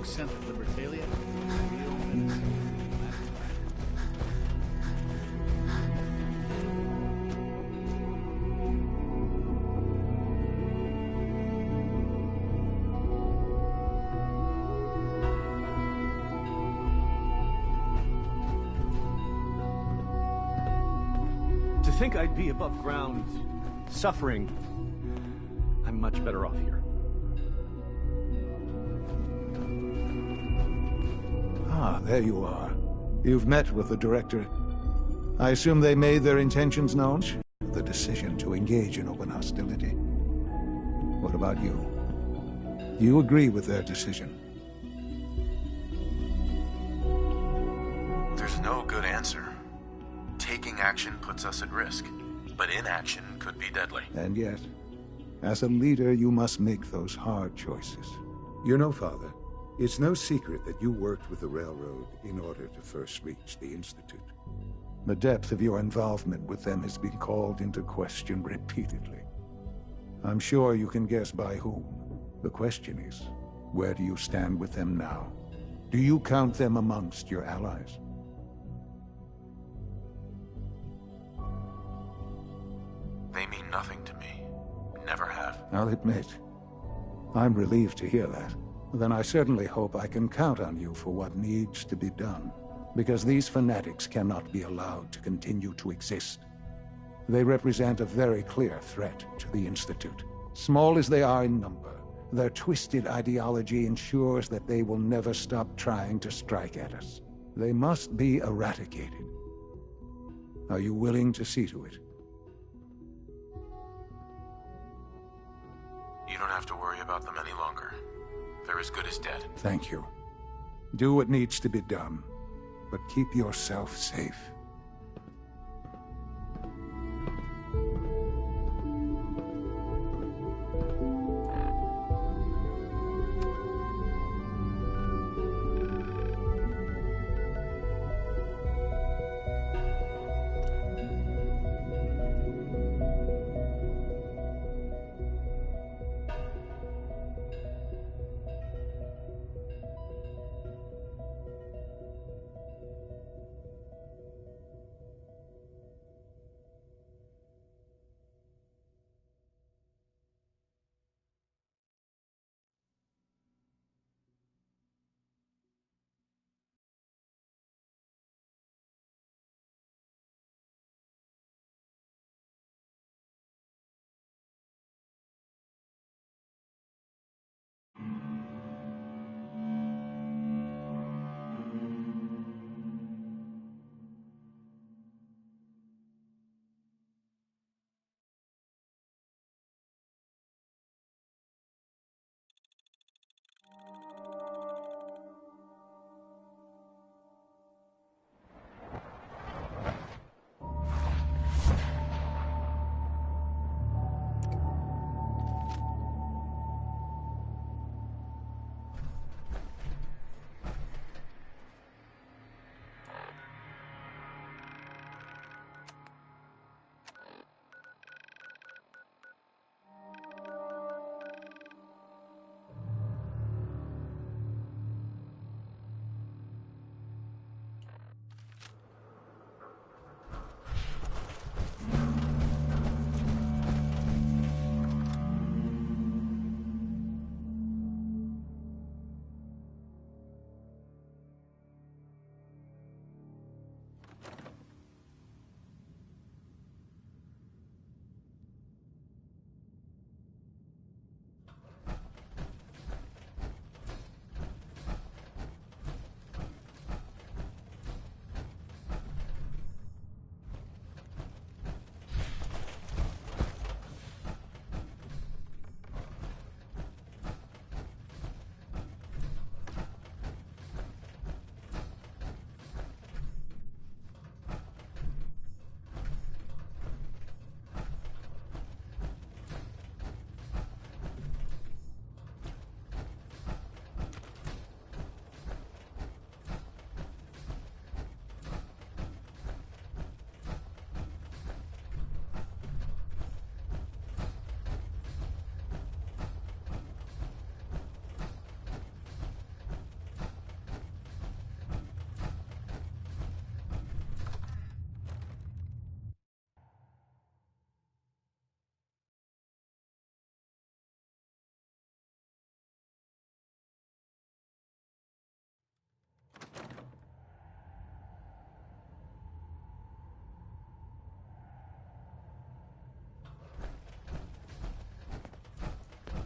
folks sent to Libertalia. To think I'd be above ground, suffering. I'm much better off here. Ah, there you are. You've met with the Directorate. I assume they made their intentions known? The decision to engage in open hostility. What about you? You agree with their decision? There's no good answer. Taking action puts us at risk, but inaction could be deadly. And yet, as a leader, you must make those hard choices. You know, Father, it's no secret that you worked with the Railroad in order to first reach the Institute. The depth of your involvement with them has been called into question repeatedly. I'm sure you can guess by whom. The question is, where do you stand with them now? Do you count them amongst your allies? They mean nothing to me. Never have. I'll admit, I'm relieved to hear that. Then I certainly hope I can count on you for what needs to be done. Because these fanatics cannot be allowed to continue to exist. They represent a very clear threat to the Institute. Small as they are in number, their twisted ideology ensures that they will never stop trying to strike at us. They must be eradicated. Are you willing to see to it? You don't have to worry about them any longer. They're as good as dead. Thank you. Do what needs to be done, but keep yourself safe.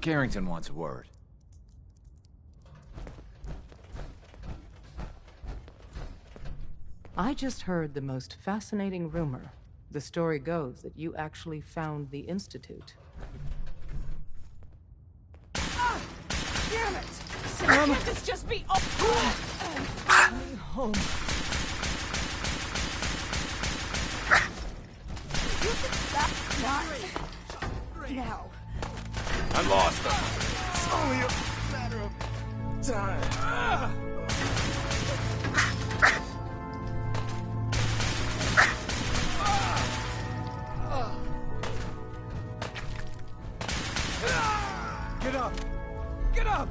Carrington wants a word. I just heard the most fascinating rumor. The story goes that you actually found the Institute. Damn it! Can't this just be home? You can stop now. I lost them. It's only a matter of time. Get up! Get up!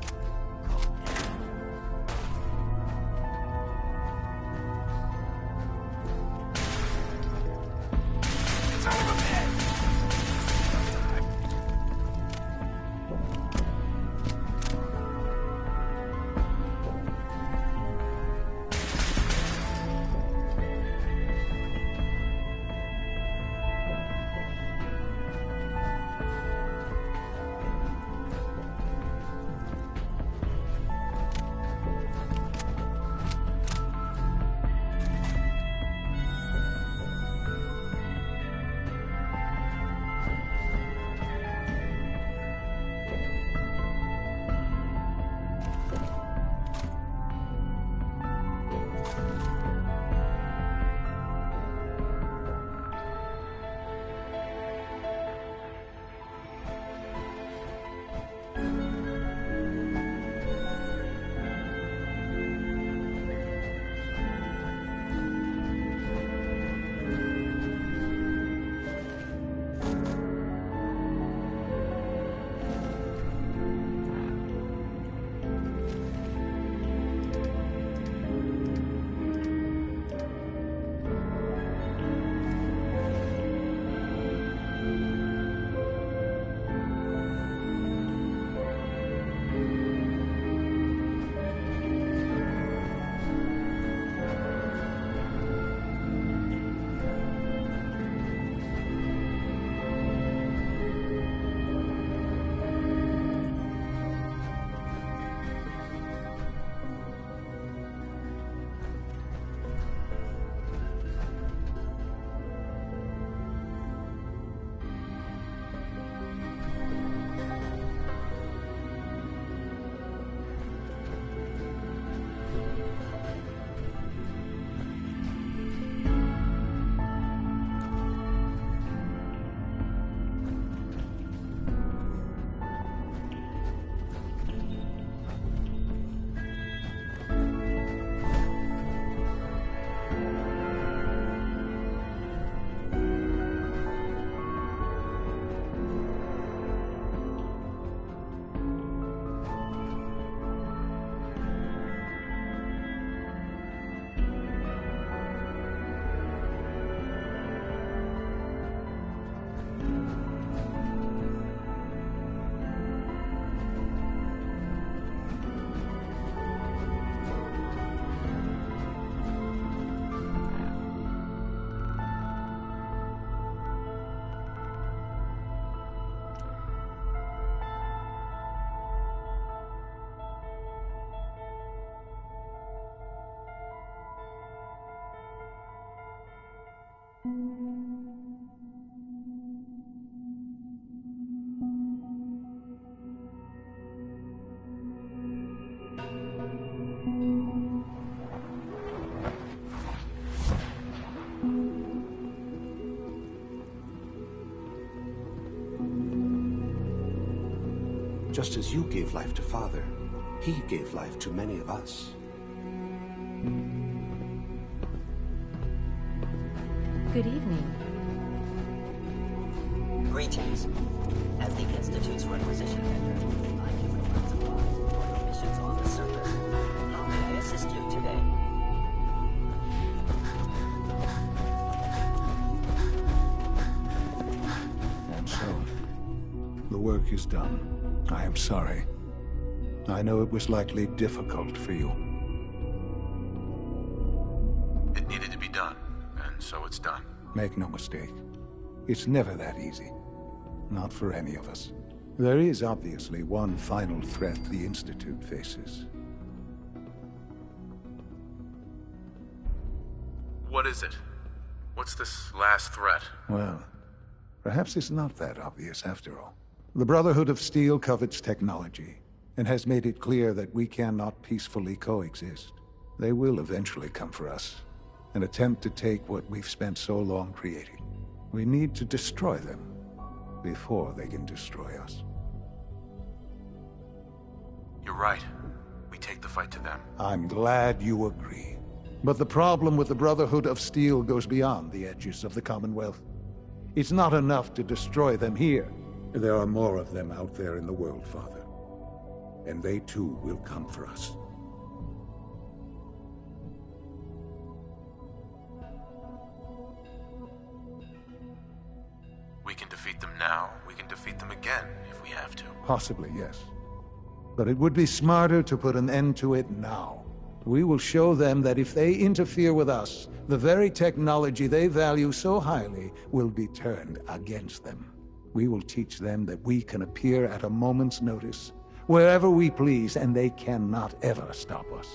Just as you gave life to Father, he gave life to many of us. Good evening. Greetings. As the Institute's requisition vendor, I'm Human Rights Royal Missions Officer. How may I assist you today? And so, the work is done. I am sorry. I know it was likely difficult for you. It needed to be done, and so it's done. Make no mistake. It's never that easy. Not for any of us. There is obviously one final threat the Institute faces. What is it? What's this last threat? Well, perhaps it's not that obvious after all. The Brotherhood of Steel covets technology, and has made it clear that we cannot peacefully coexist. They will eventually come for us, and attempt to take what we've spent so long creating. We need to destroy them before they can destroy us. You're right. We take the fight to them. I'm glad you agree. But the problem with the Brotherhood of Steel goes beyond the edges of the Commonwealth. It's not enough to destroy them here. There are more of them out there in the world, Father. And they too will come for us. We can defeat them now. We can defeat them again if we have to. Possibly, yes. But it would be smarter to put an end to it now. We will show them that if they interfere with us, the very technology they value so highly will be turned against them. We will teach them that we can appear at a moment's notice, wherever we please, and they cannot ever stop us.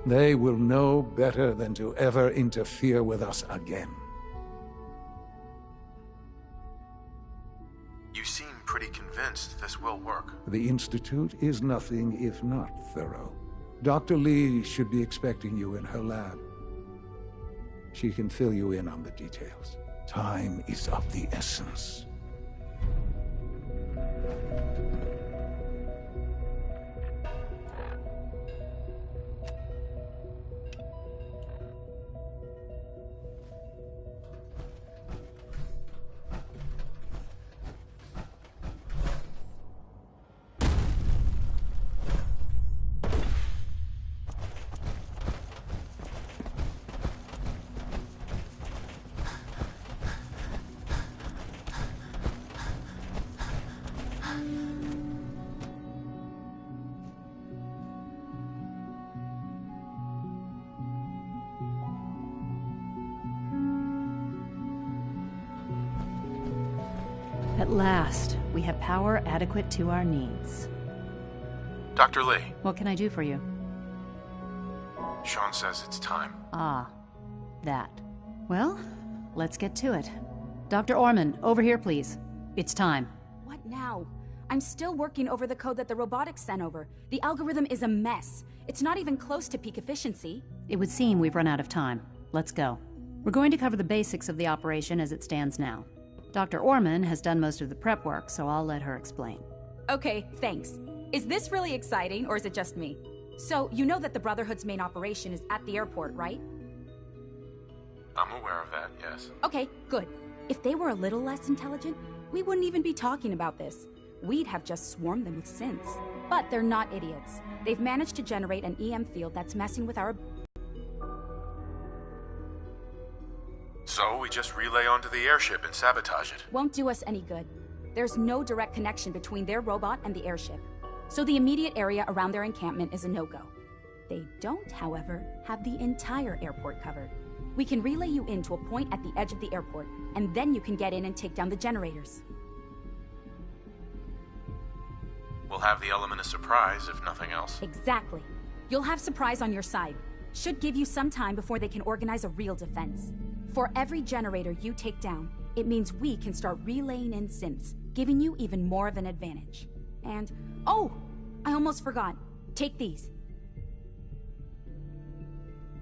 They will know better than to ever interfere with us again. You seem pretty convinced this will work. The Institute is nothing if not thorough. Dr. Lee should be expecting you in her lab. She can fill you in on the details. Time is of the essence. At last, we have power adequate to our needs. Dr. Lee. What can I do for you? Sean says it's time. Ah, that. Well, let's get to it. Dr. Orman, over here, please. It's time. What now? I'm still working over the code that the robotics sent over. The algorithm is a mess. It's not even close to peak efficiency. It would seem we've run out of time. Let's go. We're going to cover the basics of the operation as it stands now. Dr. Orman has done most of the prep work, so I'll let her explain. Okay, thanks. Is this really exciting, or is it just me? So, you know that the Brotherhood's main operation is at the airport, right? I'm aware of that, yes. Okay, good. If they were a little less intelligent, we wouldn't even be talking about this. We'd have just swarmed them with synths. But they're not idiots. They've managed to generate an EM field that's messing with our... So we just relay onto the airship and sabotage it. Won't do us any good. There's no direct connection between their robot and the airship. So the immediate area around their encampment is a no-go. They don't, however, have the entire airport covered. We can relay you in to a point at the edge of the airport, and then you can get in and take down the generators. We'll have the element of surprise, if nothing else. Exactly. You'll have surprise on your side. Should give you some time before they can organize a real defense. For every generator you take down, it means we can start relaying in synths, giving you even more of an advantage. And, oh, I almost forgot. Take these.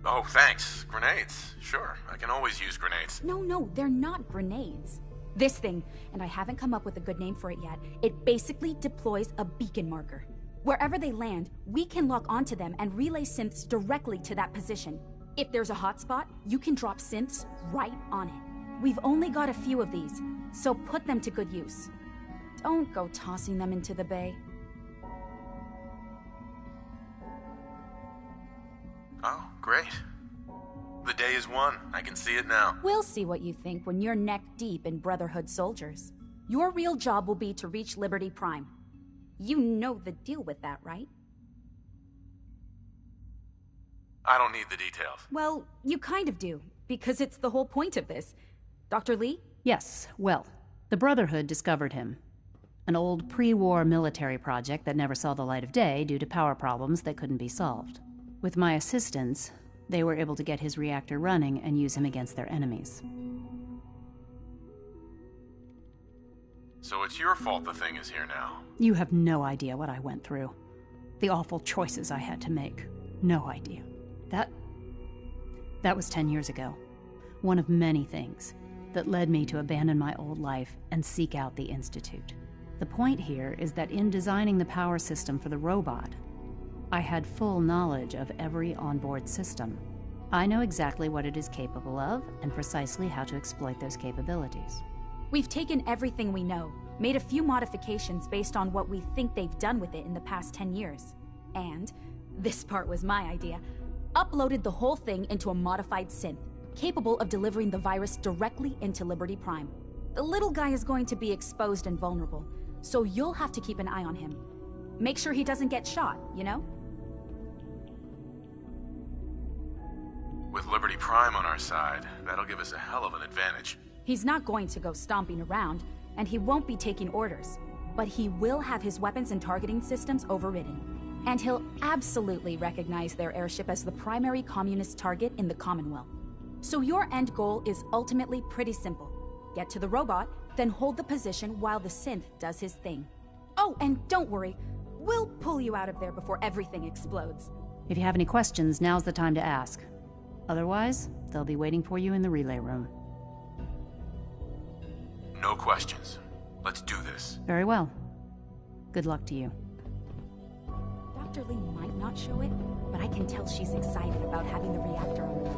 Oh, thanks. Grenades. Sure, I can always use grenades. No, they're not grenades. This thing, and I haven't come up with a good name for it yet, it basically deploys a beacon marker. Wherever they land, we can lock onto them and relay synths directly to that position. If there's a hotspot, you can drop synths right on it. We've only got a few of these, so put them to good use. Don't go tossing them into the bay. Oh, great. The day is won. I can see it now. We'll see what you think when you're neck deep in Brotherhood soldiers. Your real job will be to reach Liberty Prime. You know the deal with that, right? I don't need the details. Well, you kind of do, because it's the whole point of this. Dr. Lee? Yes, well, the Brotherhood discovered him. An old pre-war military project that never saw the light of day due to power problems that couldn't be solved. With my assistance, they were able to get his reactor running and use him against their enemies. So it's your fault the thing is here now. You have no idea what I went through. The awful choices I had to make. No idea. That was 10 years ago. One of many things that led me to abandon my old life and seek out the Institute. The point here is that in designing the power system for the robot, I had full knowledge of every onboard system. I know exactly what it is capable of and precisely how to exploit those capabilities. We've taken everything we know, made a few modifications based on what we think they've done with it in the past 10 years. And, this part was my idea, uploaded the whole thing into a modified synth, capable of delivering the virus directly into Liberty Prime. The little guy is going to be exposed and vulnerable, so you'll have to keep an eye on him. Make sure he doesn't get shot, you know? With Liberty Prime on our side, that'll give us a hell of an advantage. He's not going to go stomping around, and he won't be taking orders. But he will have his weapons and targeting systems overridden. And he'll absolutely recognize their airship as the primary communist target in the Commonwealth. So your end goal is ultimately pretty simple. Get to the robot, then hold the position while the synth does his thing. Oh, and don't worry, we'll pull you out of there before everything explodes. If you have any questions, now's the time to ask. Otherwise, they'll be waiting for you in the relay room. No questions. Let's do this. Very well. Good luck to you. Dr. Lee might not show it, but I can tell she's excited about having the reactor on the way.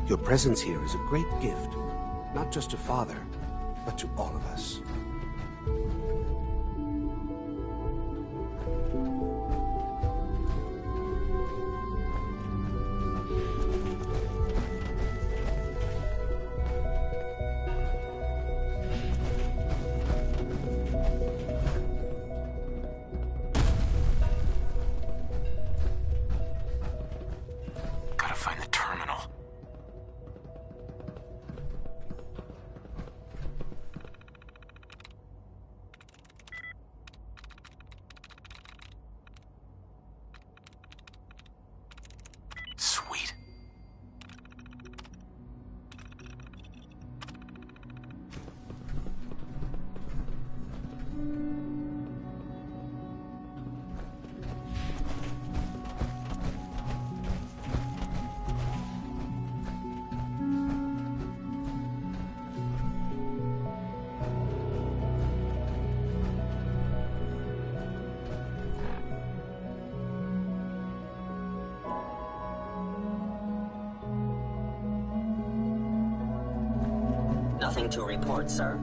Your presence here is a great gift, not just to Father, but to all of us. Gotta find the terminal. Sweet. Nothing to report, sir.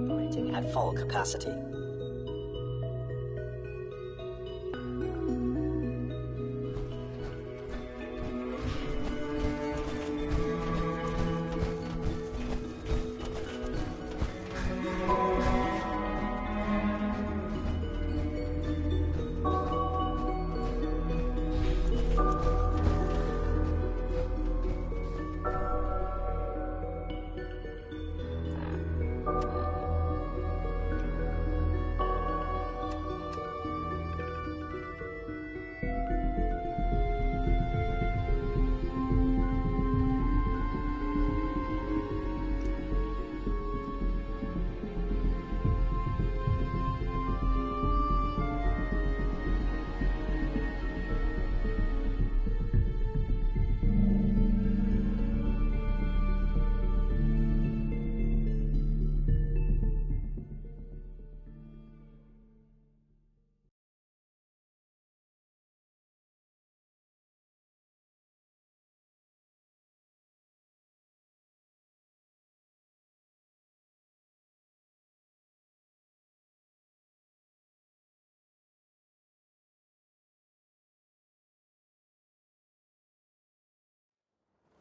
Operating at full capacity.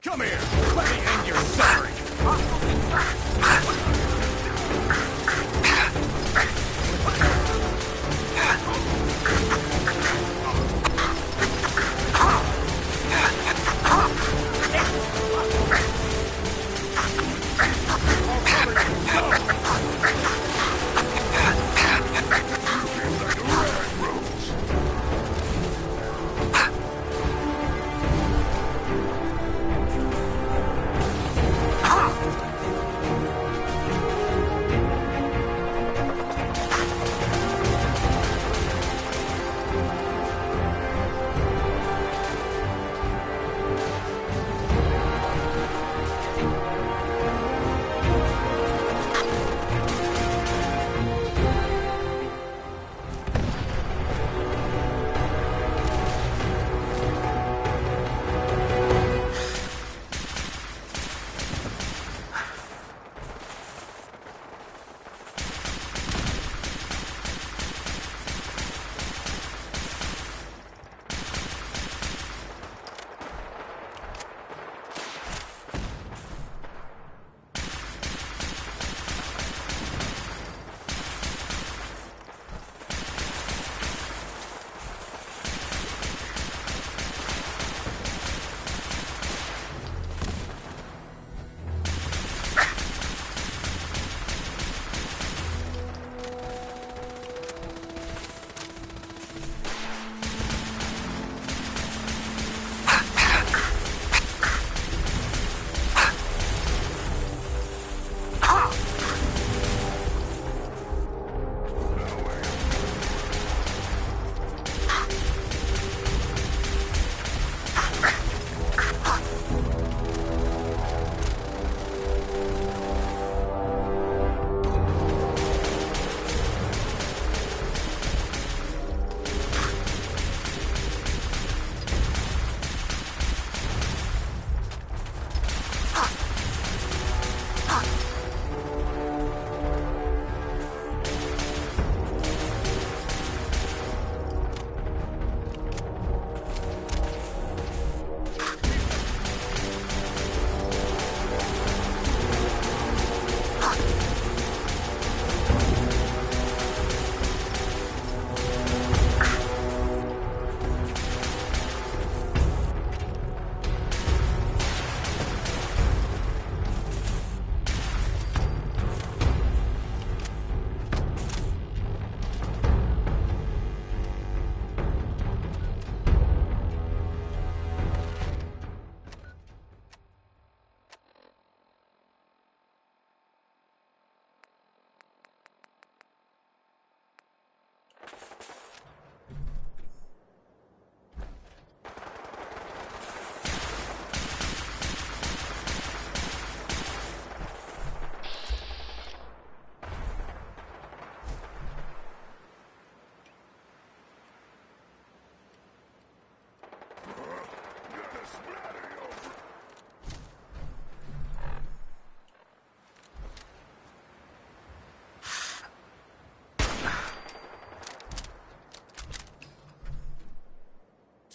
Come here! Let me end your suffering!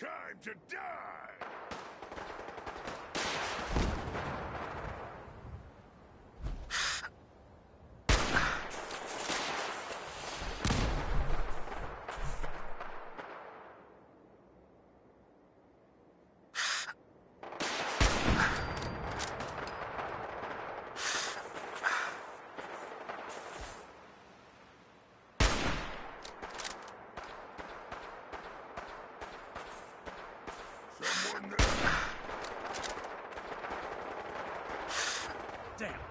Time to die! Damn.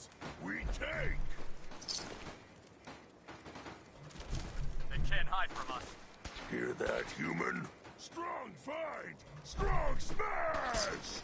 chances we take. They can't hide from us. Hear that, human? Strong fight! Strong smash!